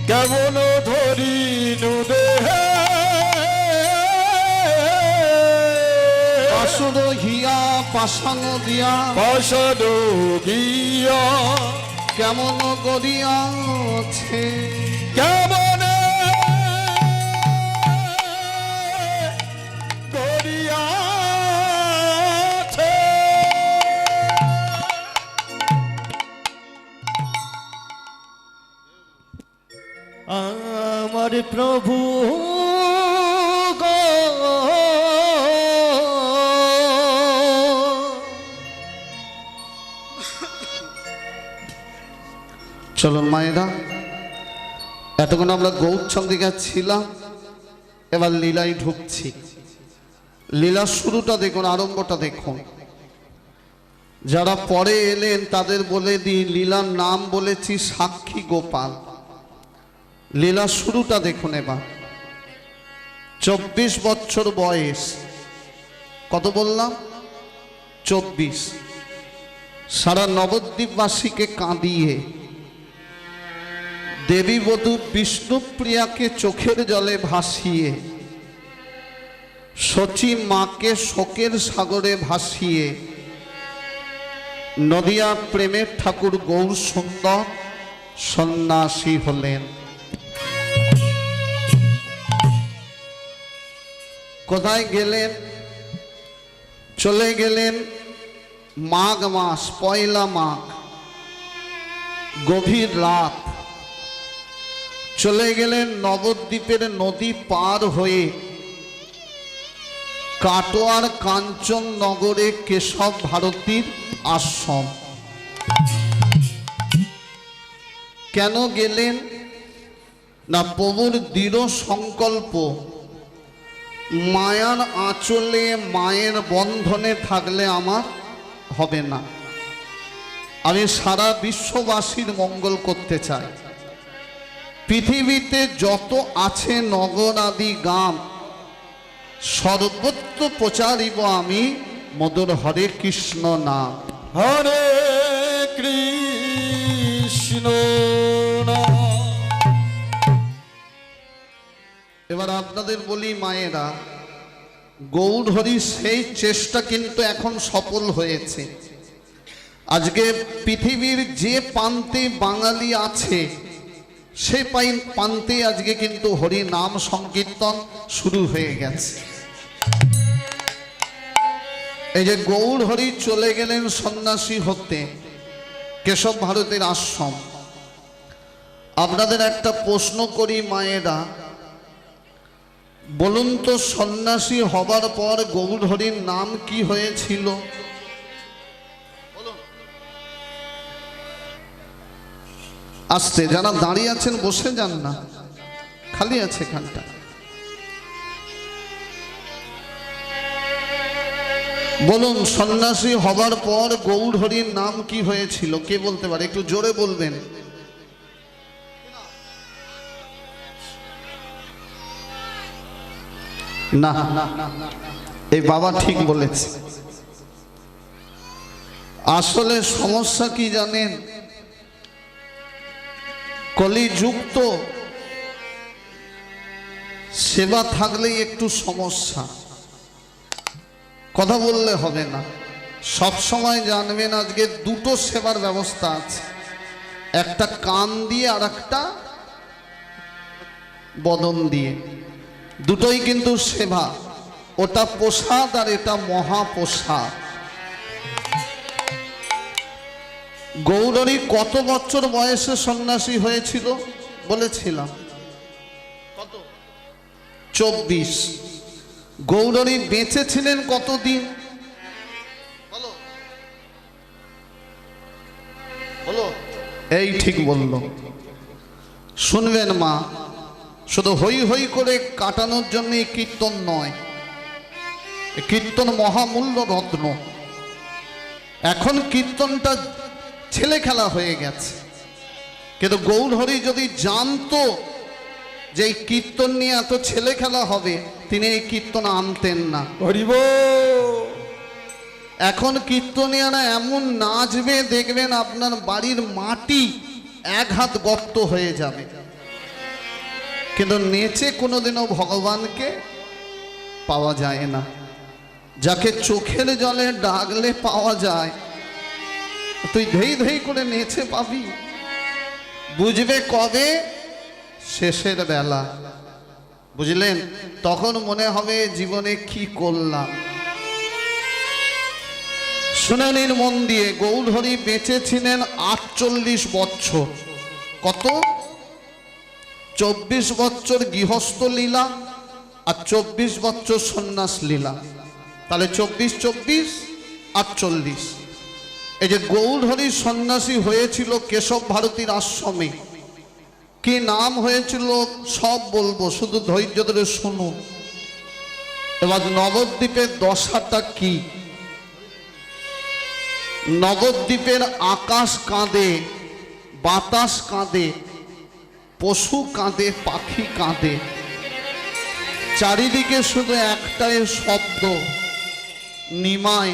কেমন ধরিনু দেহে আসুর হিয়া পাষাণ দিয়া পাষাণ গিয়া কেমন গড়িয়াছে কেমন গড়িয়াছে আমার প্রভু গো চলুন মায়েরা, এতক্ষণ আমরা গৌরচন্দ্রিকা ছিলাম, এবার লীলায় ঢুকছি। লীলার শুরুটা দেখুন, আরম্ভটা দেখুন। যারা পরে এলেন তাদের বলে দিই, লীলার নাম বলেছি সাক্ষী গোপাল। লীলার শুরুটা দেখুন এবার। 24 বছর বয়স, কত বললাম? 24। সারা নবদ্বীপবাসীকে কাঁদিয়ে দেবী বধূ বিষ্ণুপ্রিয়াকে চোখের জলে ভাসিয়ে, শচী মাকে শোকের সাগরে ভাসিয়ে, নদিয়া প্রেমের ঠাকুর গৌর সুন্দর সন্ন্যাসী হলেন। কোথায় গেলেন? চলে গেলেন মাঘ মাস, পয়লা মাঘ, গভীর রাত। চলে গেলেন নবদ্বীপের নদী পার হয়ে কাটোয়ার কাঞ্চননগরে কেশব ভারতীর আশ্রম। কেন গেলেন না? প্রভুর দৃঢ় সংকল্প, মায়ার আঁচলে মায়ের বন্ধনে থাকলে আমার হবে না, আমি সারা বিশ্ববাসীর মঙ্গল করতে চাই। পৃথিবীতে যত আছে নগর আদি গ্রাম, সর্বত্র প্রচারিব আমি মধুর হরে কৃষ্ণ নাম। হরে কৃষ্ণ নাম। এবার আপনাদের বলি মায়েরা, গৌর হরি সেই চেষ্টা কিন্তু এখন সফল হয়েছে। আজকে পৃথিবীর যে প্রান্তে বাঙালি আছে সেই প্রান্তে আজকে কিন্তু হরি নাম সংকীর্তন শুরু হয়ে গেছে। এই যে গৌর হরি চলে গেলেন সন্ন্যাসী হতে কেশব ভারতের আশ্রম। আপনাদের একটা প্রশ্ন করি মায়েরা, বলুন তো সন্ন্যাসী হবার পর গৌর হরির নাম কি হয়েছিল? আসতে যারা দাঁড়িয়ে আছেন বসে যান না, খালি আছে এখানটা। বলুন সন্ন্যাসী হবার পর গৌর হরির নাম কি হয়েছিল? কে বলতে পারে? একটু জোরে বলবেন। না, এই বাবা ঠিক বলেছে। আসলে সমস্যা কি জানেন? কলিযুক্ত সেবা থাকলেই একটু সমস্যা, কথা বললে হবে না। সব সময় জানবেন আজকে দুটো সেবার ব্যবস্থা আছে, একটা কান দিয়ে আর একটা বদন দিয়ে, দুটোই কিন্তু সেবা। ওটা প্রসাদ আর এটা মহাপ্রসাদ। গৌরী কত বছর বয়সে সন্ন্যাসী হয়েছিল বলেছিলাম? কত? 24। গৌরী বেঁচে ছিলেন কতদিন? বলো বলো। এই ঠিক বলল। শুনবেন মা, শুধু হই হই করে কাটানোর জন্য এই কীর্তন নয়, কীর্তন মহামূল্য রত্ন। এখন কীর্তনটা ছেলে খেলা হয়ে গেছে, কিন্তু গৌর হরি যদি জানতো যে এই কীর্তন নিয়ে এত ছেলে খেলা হবে, তিনি এই কীর্তন আনতেন না। হরিব। এখন কীর্তনিয়ারা এমন নাচবে দেখবেন আপনার বাড়ির মাটি এক হাত গর্ত হয়ে যাবে। কিন্তু নেচে কোনোদিনও ভগবানকে পাওয়া যায় না। যাকে চোখের জলে ডাকলে পাওয়া যায়, তুই ধেই ধেই করে নেচে পাবি? বুঝবে কবে? শেষের বেলা, বুঝলেন? তখন মনে হবে জীবনে কি করলাম। শুনে নিন মন দিয়ে, গৌরহরি বেঁচেছিলেন 48 বছর। কত? 24 বছর গৃহস্থ লীলা আর 24 বছর সন্ন্যাস লীলা। তাহলে 24 24 48। এই যে গৌরহরি সন্ন্যাসী হয়েছিল কেশব ভারতীর আশ্রমে, কি নাম হয়েছিল সব বলবো, শুধু ধৈর্য ধরে শুনুন। এবার নবদ্বীপের দশাটা কি? নবদ্বীপের আকাশ কাঁদে, বাতাস কাঁদে, পশু কাঁদে, পাখি কাঁদে, চারিদিকে শুধু একটাই শব্দ, নিমাই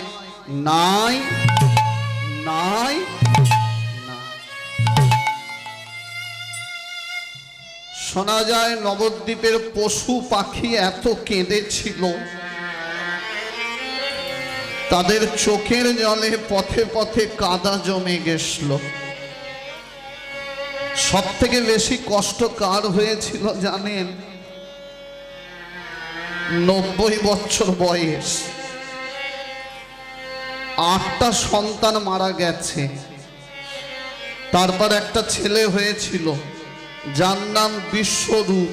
নাই নাই না। শোনা যায় নবদ্বীপের পশু পাখি এত কেঁদেছিল, তাদের চোখের জলে পথে পথে কাদা জমে গেছিল। সব থেকে বেশি কষ্ট কার হয়েছিল জানেন? 90 বছর বয়স, 8টা সন্তান মারা গেছে, তারপর একটা ছেলে হয়েছিল যার নাম বিশ্বরূপ,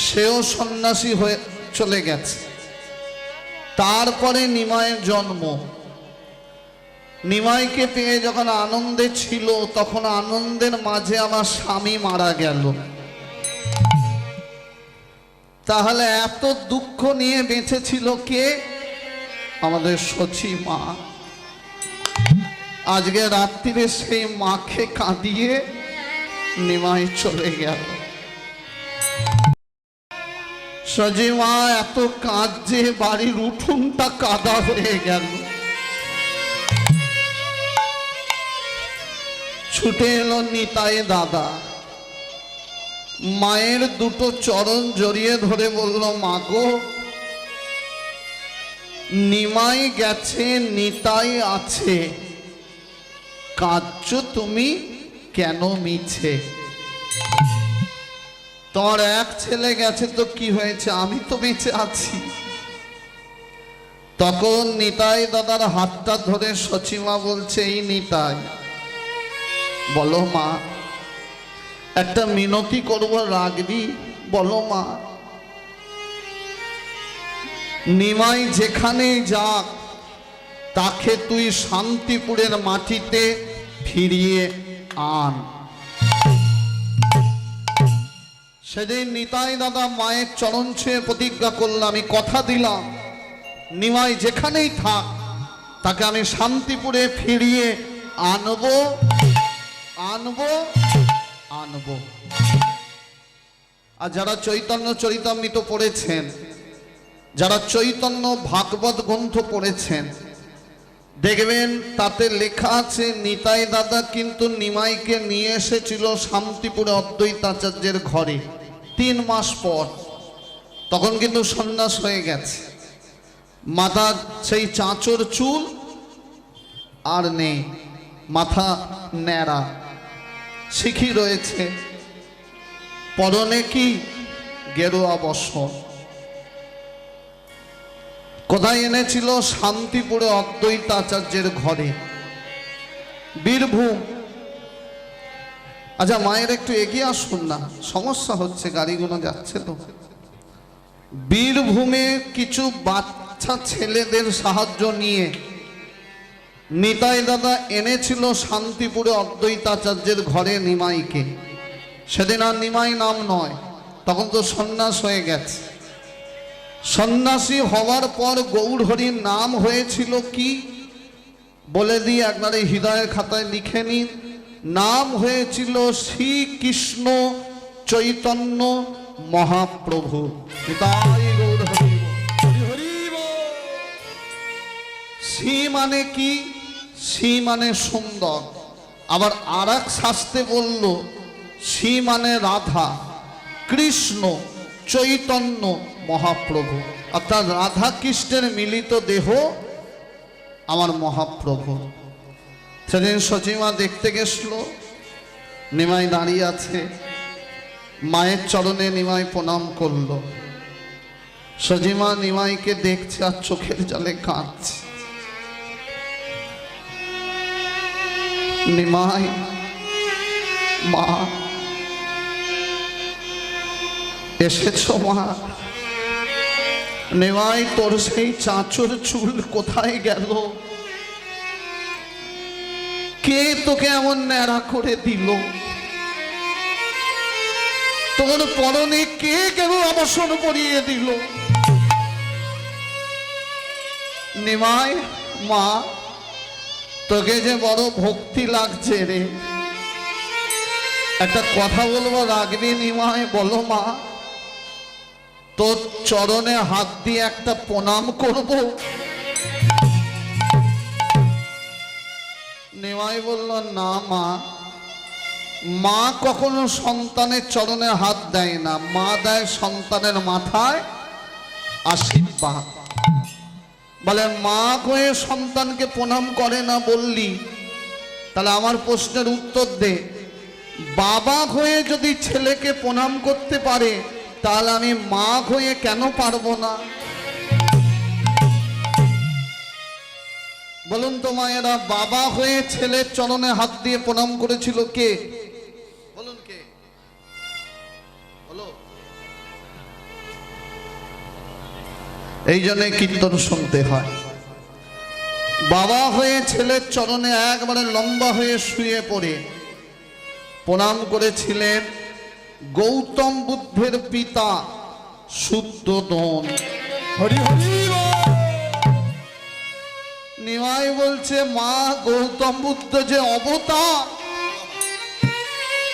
সেও সন্ন্যাসী হয়ে চলে গেছে। তারপরে নিমাইয়ের জন্ম। নিমাইকে পেয়ে যখন আনন্দে ছিল, তখন আনন্দের মাঝে আমার স্বামী মারা গেল। তাহলে এত দুঃখ নিয়ে বেঁচেছিল কে? আমাদের সচি মা। আজকে রাত্রিরে সেই মাকে কাঁদিয়ে নিমাই চলে গেল। সচি মা এত কাঁদছে, বাড়ির উঠোনটা কাদা হয়ে গেল। ছুটে এলো নিতাই দাদা, মায়ের দুটো চরণ জড়িয়ে ধরে বলল, মা গো, নিমাই গেছে, নিতাই আছে, কাঁদছো তুমি কেন মিছে? তোমার এক ছেলে গেছে তো কি হয়েছে, আমি তো বেঁচে আছি। তখন নিতাই দাদার হাতটা ধরে সচিমা বলছে, এই নিতাই, বলো মা, একটা মিনতি করবো, রাখবি? বলো মা। নিমাই যেখানেই যাক, তাকে তুই শান্তিপুরের মাটিতে ফিরিয়ে আন। সেদিন নিতাই দাদা মায়ের চরণ ছুঁয়ে প্রতিজ্ঞা করলাম, আমি কথা দিলাম, নিমাই যেখানেই থাক, তাকে আমি শান্তিপুরে ফিরিয়ে আনবো আনবো আনবো। আর যারা চৈতন্য চরিতামৃত পড়েছেন, যারা চৈতন্য ভাগবত গ্রন্থ পড়েছেন, দেখবেন তাতে লেখা আছে নিতাই দাদা কিন্তু নিমাইকে নিয়ে এসেছিল শান্তিপুরে অদ্বৈতাচার্যের ঘরে 3 মাস পর। তখন কিন্তু সন্ন্যাস হয়ে গেছে, মাথা সেই চাঁচর চুল আর নেই, মাথা ন্যাড়া, শিখি রয়েছে, পরনে কি গেরুয়া বস্ত্র। কোথায় এনেছিল? শান্তিপুরে অদ্বৈতাচার্যের ঘরে, বীরভূম। আচ্ছা মায়ের একটু এগিয়ে আসুন না, সমস্যা হচ্ছে, গাড়িগুলো যাচ্ছে তো। বীরভূমে কিছু বাচ্চা ছেলেদের সাহায্য নিয়ে নিতাই দাদা এনেছিল শান্তিপুরে অদ্বৈতাচার্যের ঘরে নিমাইকে। সেদিন আর নিমাই নাম নয়, তখন তো সন্ন্যাস হয়ে গেছে। সন্ন্যাসী হওয়ার পর গৌরহরির নাম হয়েছিল কি বলে দিয়ে একবারে হৃদয়ের খাতায় লিখে নিন। নাম হয়েছিল শ্রীকৃষ্ণ চৈতন্য মহাপ্রভু। শ্রী মানে কি? শ্রী মানে সুন্দর। আবার আর এক শাস্ত্রে বলল শ্রী মানে রাধা, কৃষ্ণ চৈতন্য মহাপ্রভু, অর্থাৎ রাধা কৃষ্ণের মিলিত দেহ আমার মহাপ্রভু। সেদিন সচিমা দেখতে গেছিল, নিমাই দাঁড়িয়ে আছে, মায়ের চরণে নিমাই প্রণাম করলো। সচিমা নিমাইকে দেখছে আর চোখের জলে কাঁদছে। নিমাই, মা এসেছ মা? নিমাই, তোর সেই চাঁচর চুল কোথায় গেল? কে তোকে এমন ন্যাড়া করে দিল? তোর পরনে কে কেন আবসন পরিয়ে দিল? নিমাই, মা তোকে যে বড় ভক্তি লাগছে রে, একটা কথা বলবো, রাগবি নিমাই? বলো মা, তোর চরণে হাত দিয়ে একটা প্রণাম করব। নিমাই বলল, না মা, মা কখনো সন্তানের চরণে হাত দেয় না, মা দেয় সন্তানের মাথায় আশীর্বাদ। বলে মা হয়ে সন্তানকে প্রণাম করে না বললি, তাহলে আমার প্রশ্নের উত্তর দে। বাবা হয়ে যদি ছেলেকে প্রণাম করতে পারে, তাহলে আমি মা হয়ে কেন পারবো না? বলুন তো মায়েরা, বাবা হয়ে ছেলের চরণে হাত দিয়ে প্রণাম করেছিল কে? বলুন কে? বলো। এই জন্য কীর্তন শুনতে হয়। বাবা হয়ে ছেলের চরণে একবারে লম্বা হয়ে শুয়ে পড়ে প্রণাম করেছিলেন গৌতম বুদ্ধের পিতা শুদ্ধোদন। হরি হরি নিমাই বলছে, মা গৌতম বুদ্ধ যে অবতার,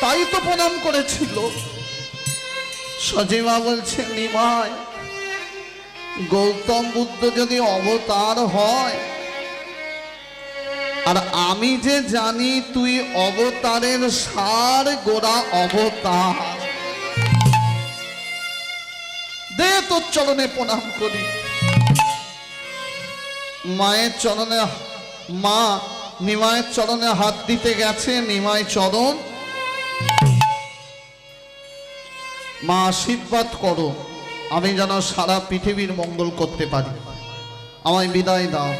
তাই তো প্রণাম করেছিল। সচিমা বলছে, নিমাই, গৌতম বুদ্ধ যদি অবতার হয়, আর আমি যে জানি তুই অবতারের সার গোড়া অবতার, দে তোর চরণে প্রণাম করি। মায়ের চরণে, মা নিমায়ের চরণে হাত দিতে গেছে, নিমাই চরণ, মা আশীর্বাদ করো, আমি যেন সারা পৃথিবীর মঙ্গল করতে পারি, আমায় বিদায় দাও।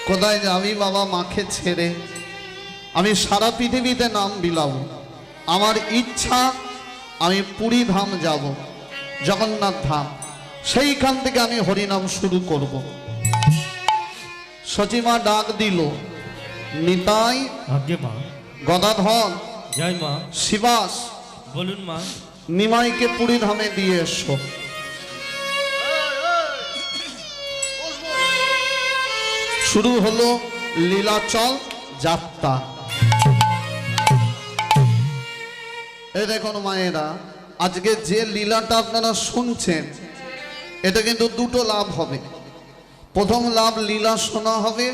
কোথায় যাবি বাবা? মাকে ছেড়ে আমি সারা পৃথিবীতে নাম বিলাবো। আমার ইচ্ছা আমি পুরী ধাম যাব, জগন্নাথ ধাম, সেইখান থেকে আমি হরিনাম শুরু করব। সচিমা ডাক দিল, নিতাই, আগে মা। গদাধর, জয় মা। শিবাস, বলুন মা। নিমাইকে পুরী ধামে দিয়ে এসো। শুরু হলো লীলাচল যাত্রা। এই দেখুন মায়েরা, আজকে যে লীলাটা আপনারা শুনছেন, এটা কিন্তু দুটো লাভ হবে। প্রথম লাভ লীলা শোনা হবে,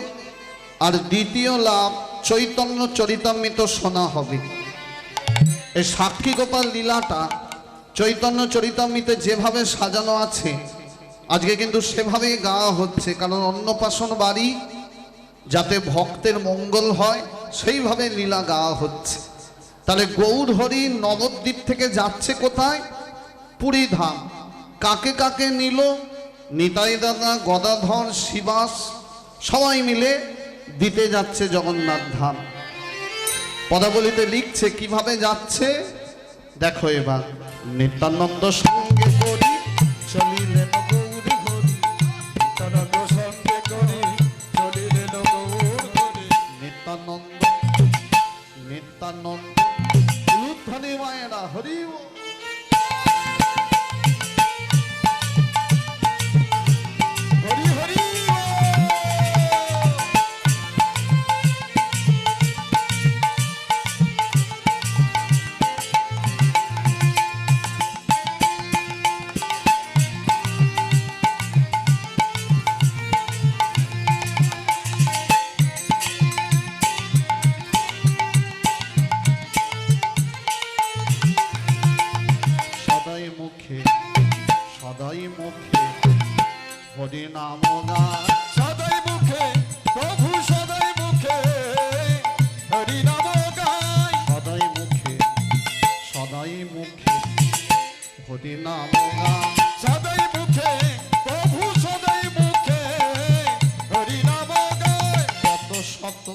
আর দ্বিতীয় লাভ চৈতন্য চরিতামৃত শোনা হবে। এই সাক্ষী গোপাল লীলাটা চৈতন্য চরিতামৃতে যেভাবে সাজানো আছে, আজকে কিন্তু সেভাবেই গাওয়া হচ্ছে, কারণ অন্নপ্রাশন বাড়ি, যাতে ভক্তের মঙ্গল হয় সেইভাবে লীলা গাওয়া হচ্ছে। তাহলে গৌর হরি নবদ্বীপ থেকে যাচ্ছে কোথায়? পুরী ধাম। কাকে কাকে নিল? নিতাই দাদা, গদাধর, শিবাস সবাই মিলে দিতে যাচ্ছে জগন্নাথ ধাম। পদাবলিতে লিখছে কিভাবে যাচ্ছে, দেখো এবার। নিত্যানন্দ সঙ্গে করি চলিলেন গৌর হরি, নিত্যানন্দ সঙ্গে করি চলিলেন গৌর হরি। নিত্যানন্দ, নিত্যানন্দ, উলুধ্বনি মায়েরা, হরি বল। হরি হরি হরি নাম গান সদাই মুখে প্রভু সদাই মুখে হরি নাম গায় সদাই মুখে হরি নাম গান সদাই মুখে প্রভু সদাই মুখে হরি নাম গায় কত শত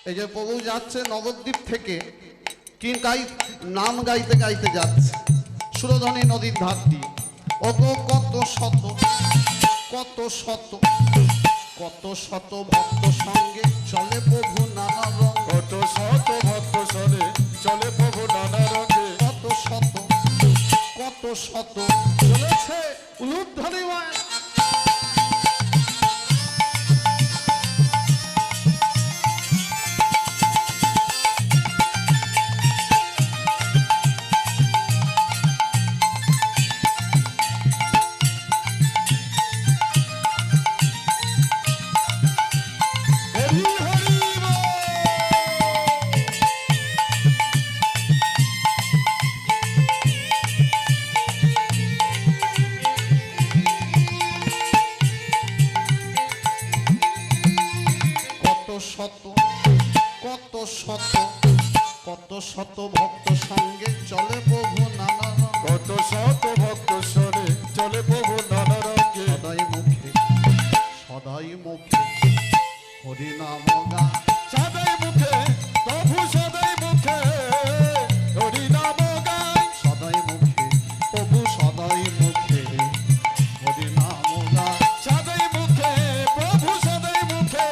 এই যে প্রভু যাচ্ছে নবদ্বীপ থেকে কি নাম গাইতে গাইতে যাচ্ছে সুরধনী নদীর ধার দিয়ে ওগো কত শত ভক্ত সঙ্গে চলে প্রভু নানা রঙ কত শত ভক্ত চলে চলে প্রভু নানা রঙে কত শত চলেছে উলুধ্বনি মায় হরি হরি বল। কত শত ভক্ত সঙ্গে চলে প্রভু নানা রঙ কত শত ভক্ত চলে চলে প্রভু নানা রঙে সদাই মুখে হরি নাম গান সদাই মুখে প্রভু সদাই মুখে হরি নাম গায় সদাই মুখে প্রভু সদাই মুখে হরি নাম গান সদাই মুখে প্রভু সদাই মুখে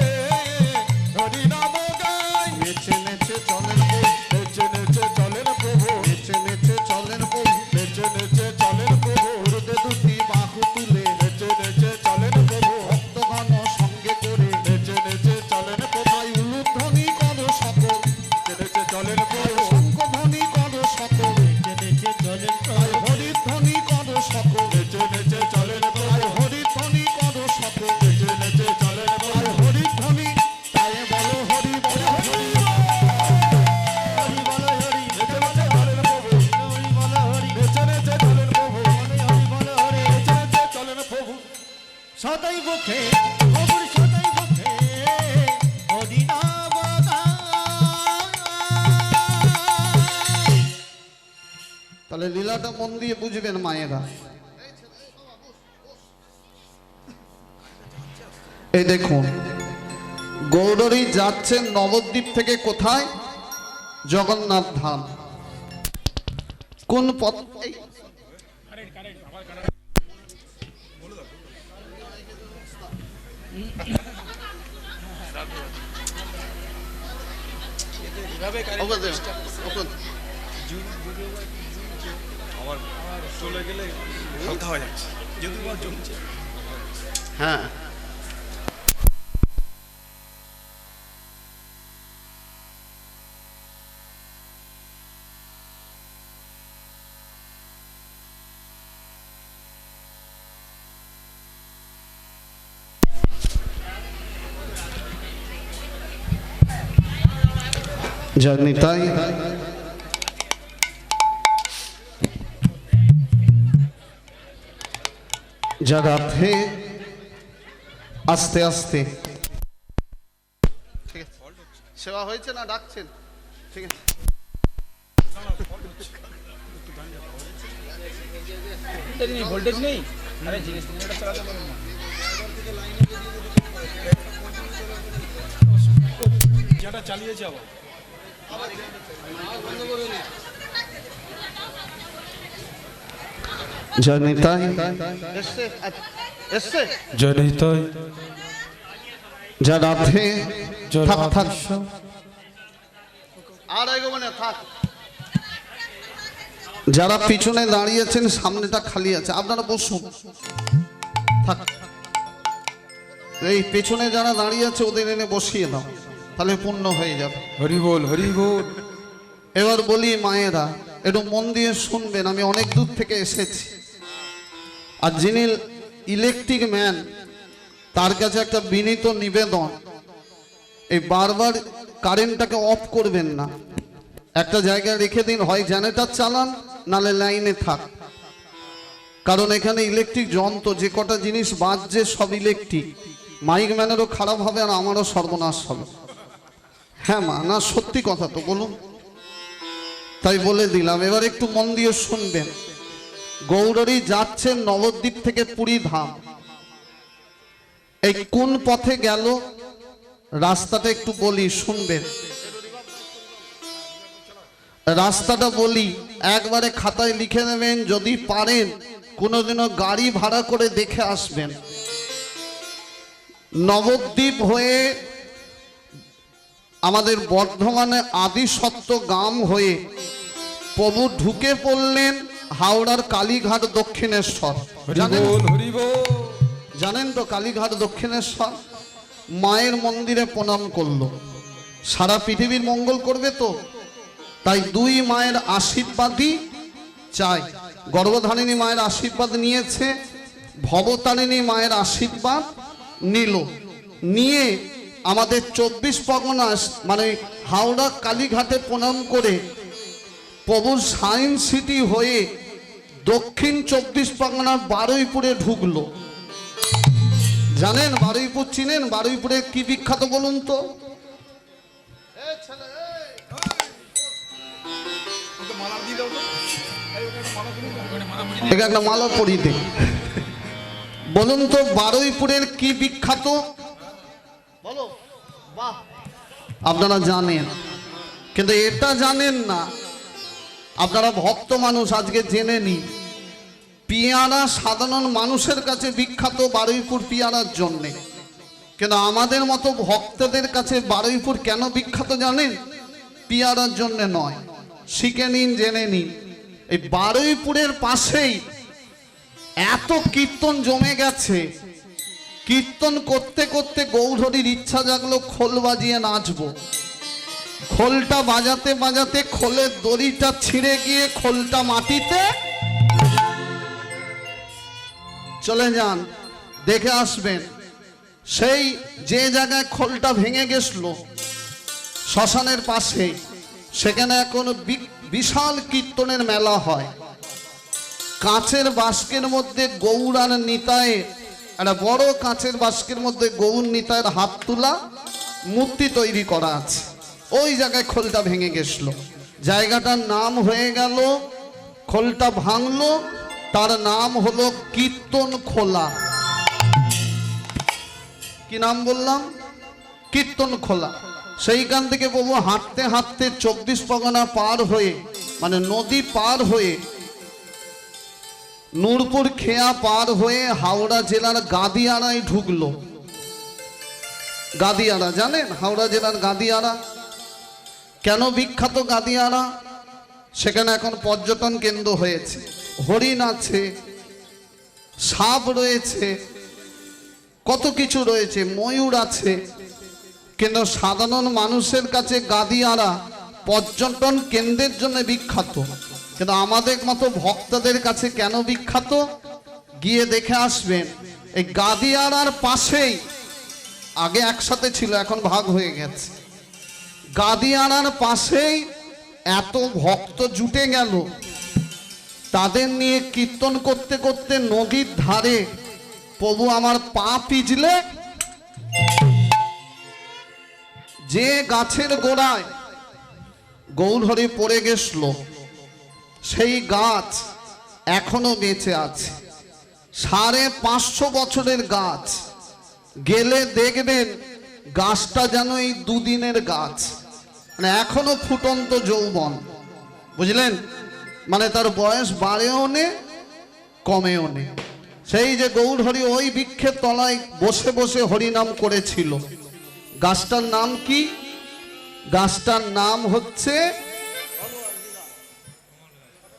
হরি নাম গায় নেচে নেচে চলেন প্রভু নেচে নেচে চলেন প্রভু নেচে নেচে চলেন প্রভু নেচে নেচে চলেন প্রভু গুরুদে দুটি বাহু তুলে নেচে নেচে চলেন প্রভু ভক্তগণ সঙ্গে করে নেচে নেচে চলেন প্রভু তাই উলুধ্বনি কর সকল নেচে চলেন প্রভু শঙ্খধ্বনি কর সকল নেচে চলেন তাই হরিধ্বনি কর সকল নেচে নেচে চলেন তাই প্রভু হরিধ্বনি কর সকল নেচে নেচে চলেন তাই প্রভু হরিধ্বনি তাই বলো হরি বলো হরি হরি বল হরি নেচে নেচে চলেন প্রভু হরি বল হরি নেচে নেচে চলেন প্রভু হরি বল হরি নেচে নেচে চলেন প্রভু সদাই মুখে প্রভুর সদাই মুখে হরি নাম গায়। তাহলে লীলাটা মন দিয়ে বুঝবেন মায়েরা এই দেখুন গৌরী যাচ্ছেন নবদ্বীপ থেকে কোথায় জগন্নাথ ধাম কোন পথ এই চলে গেলে হালকা হয়ে যাচ্ছে যদি বা জমছে হ্যাঁ জানি তাই যা রাধে আস্তে আস্তে ঠিক আছে সেবা হয়েছে না ডাকছেন ঠিক আছে ভোল্টেজ নেই আরে জিনিস চালাতে পারবেন না যেটা চালিয়েছে আবার জানি তাই এসছে জনিতাই যা রাধে থাক থাক জনাবিশ্ব আর এগো মানে থাক যারা পিছনে দাঁড়িয়েছেন সামনেটা খালি আছে আপনারা বসুন থাক এই পেছনে যারা দাঁড়িয়ে আছে ওদের এনে বসিয়ে দাও তাহলে পূর্ণ হয়ে যাবে হরি বল হরি বল এবার বলি মায়েরা একটু মন দিয়ে শুনবেন আমি অনেক দূর থেকে এসেছি আর যিনি ইলেকট্রিক ম্যান তার কাছে একটা বিনীত নিবেদন এই বারবার কারেন্টটাকে অফ করবেন না একটা জায়গায় রেখে দিন হয় জেনারেটর চালান নালে লাইনে থাক কারণ এখানে ইলেকট্রিক যন্ত্র যে কটা জিনিস বাজছে সব ইলেকট্রিক। মাইক ম্যানেরও খারাপ হবে আর আমারও সর্বনাশ হবে। হ্যাঁ মা, না সত্যি কথা তো বলুন, তাই বলে দিলাম। এবার একটু মন দিয়ে শুনবেন। গৌরী যাচ্ছে নবদ্বীপ থেকে পুরী ধাম। এই কোন পথে গেল রাস্তাটা একটু বলি, শুনবেন। রাস্তাটা বলি, একবারে খাতায় লিখে নেবেন, যদি পারেন কোনোদিনও গাড়ি ভাড়া করে দেখে আসবেন। নবদ্বীপ হয়ে আমাদের বর্ধমানে আদিসত্ত্ব গ্রাম হয়ে প্রভু ঢুকে পড়লেন হাওড়ার কালীঘাট দক্ষিণেশ্বর। জানেন? জানেন তো কালীঘাট দক্ষিণেশ্বর মায়ের মন্দিরে প্রণাম করলো। সারা পৃথিবীর মঙ্গল করবে তো, তাই দুই মায়ের আশীর্বাদই চাই। গর্ভধারিণী মায়ের আশীর্বাদ নিয়েছে, ভবতারিণী মায়ের আশীর্বাদ নিল। নিয়ে আমাদের 24 পরগনা মানে হাওড়া কালীঘাটে প্রণাম করে প্রভু সায়েন্স সিটি হয়ে দক্ষিণ 24 পরগনার বারুইপুরে ঢুকলো। জানেন বারুইপুর চিনেন? বারুইপুরে কি বিখ্যাত বলুন তো? একটা মালা পরিতে বলুন তো বারুইপুরের কি বিখ্যাত বলো? বাহ, আপনারা জানেন, কিন্তু এটা জানেন না। আপনারা ভক্ত মানুষ, আজকে জেনে নিন। পিয়ারা সাধারণ মানুষের কাছে বিখ্যাত বারুইপুর পিয়ারার জন্যে, কিন্তু আমাদের মতো ভক্তদের কাছে বারুইপুর কেন বিখ্যাত জানেন? পিয়ারার জন্যে নয়। শিখে নিন, জেনে নিন। এই বারুইপুরের পাশেই এত কীর্তন জমে গেছে, কীর্তন করতে করতে গৌরীর ইচ্ছা জাগলো খোল বাজিয়ে নাচবো। খোলটা বাজাতে বাজাতে খোলের দড়িটা ছিঁড়ে গিয়ে খোলটা মাটিতে চলে যান, দেখে আসবেন। সেই যে জায়গায় খোলটা ভেঙে গেছিল শ্মশানের পাশে, সেখানে এখন বিশাল কীর্তনের মেলা হয়। কাঁচের বাস্কের মধ্যে গৌর আর নিতায়ে, একটা বড় কাঁচের বাস্কের মধ্যে গৌর নিতায়ের হাত তোলা মূর্তি তৈরি করা আছে। ওই জায়গায় খোলটা ভেঙে গেছিল। জায়গাটার নাম হয়ে গেল, খোলটা ভাঙলো, তার নাম হলো কীর্তন খোলা। কি নাম বললাম? কীর্তন খোলা। সেইখান থেকে প্রভু হাঁটতে হাঁটতে 24 পরগনা পার হয়ে, মানে নদী পার হয়ে, নূরপুর খেয়া পার হয়ে হাওড়া জেলার গাদিয়ারায় ঢুকলো। গাদিয়ারা জানেন? হাওড়া জেলার গাদিয়ারা কেন বিখ্যাত? গাদিয়ারা সেখানে এখন পর্যটন কেন্দ্র হয়েছে। হরিণ আছে, সাপ রয়েছে, কত কিছু রয়েছে, ময়ূর আছে। কিন্তু সাধারণ মানুষের কাছে গাদিয়ারা পর্যটন কেন্দ্রের জন্য বিখ্যাত, কিন্তু আমাদের মতো ভক্তদের কাছে কেন বিখ্যাত? গিয়ে দেখে আসবেন। এই গাদিয়ারার পাশেই, আগে একসাথে ছিল এখন ভাগ হয়ে গেছে, গাদিয়ারার পাশেই এত ভক্ত জুটে গেল, তাদের নিয়ে কীর্তন করতে করতে নদীর ধারে প্রভু আমার পা পিছলে যে গাছের গোড়ায় গৌরহরি পড়ে গেছিল, সেই গাছ এখনো বেঁচে আছে। 550 বছরের গাছ। গেলে দেখবেন গাছটা যেন এই দুদিনের গাছ, মানে এখনো ফুটন্ত যৌবন। বুঝলেন? মানে তার বয়স বাড়েও নে কমেও নে। সেই যে গৌরহরি ওই বৃক্ষের তলায় বসে বসে হরিনাম করেছিল। গাছটার নাম কি? গাছটার নাম হচ্ছে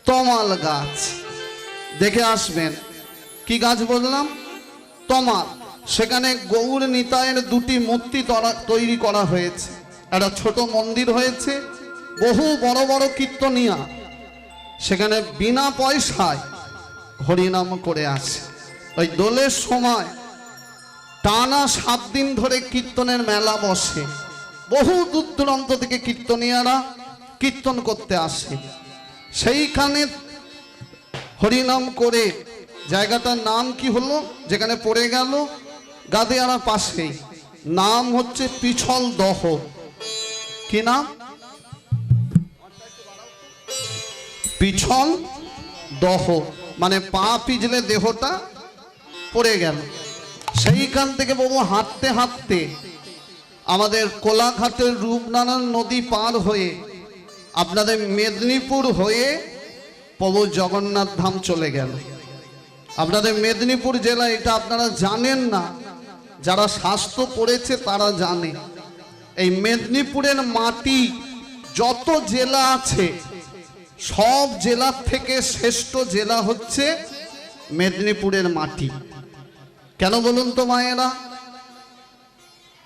তমাল গাছ। দেখে আসবেন। কি গাছ বললাম? তমাল। সেখানে গৌর নিতায়ের দুটি মূর্তি তৈরি করা হয়েছে, একটা ছোট মন্দির হয়েছে, বহু বড় বড় কীর্তনিয়া সেখানে বিনা পয়সায় হরিনাম করে আসে। ওই দোলের সময় টানা 7 দিন ধরে কীর্তনের মেলা বসে। বহু দূর দূরান্ত থেকে কীর্তনিয়ারা কীর্তন করতে আসে। সেইখানে হরিনাম করে জায়গাটার নাম কি হলো যেখানে পড়ে গেল? গাদিয়ারা পাশেই। নাম হচ্ছে পিছল দহ। কি নাম? পিছল দহ, মানে পা পিছলে দেহটা পড়ে গেল। সেইখান থেকে বাবু হাঁটতে হাঁটতে আমাদের কোলাঘাটের রূপনারায়ণ নদী পার হয়ে আপনাদের মেদিনীপুর হয়ে প্রভু জগন্নাথ ধাম চলে গেল। আপনাদের মেদিনীপুর জেলা, এটা আপনারা জানেন না, যারা শাস্ত্র পড়েছে তারা জানে। এই মেদিনীপুরের মাটি যত জেলা আছে সব জেলার থেকে শ্রেষ্ঠ জেলা হচ্ছে মেদিনীপুরের মাটি। কেন বলুন তো মায়েরা?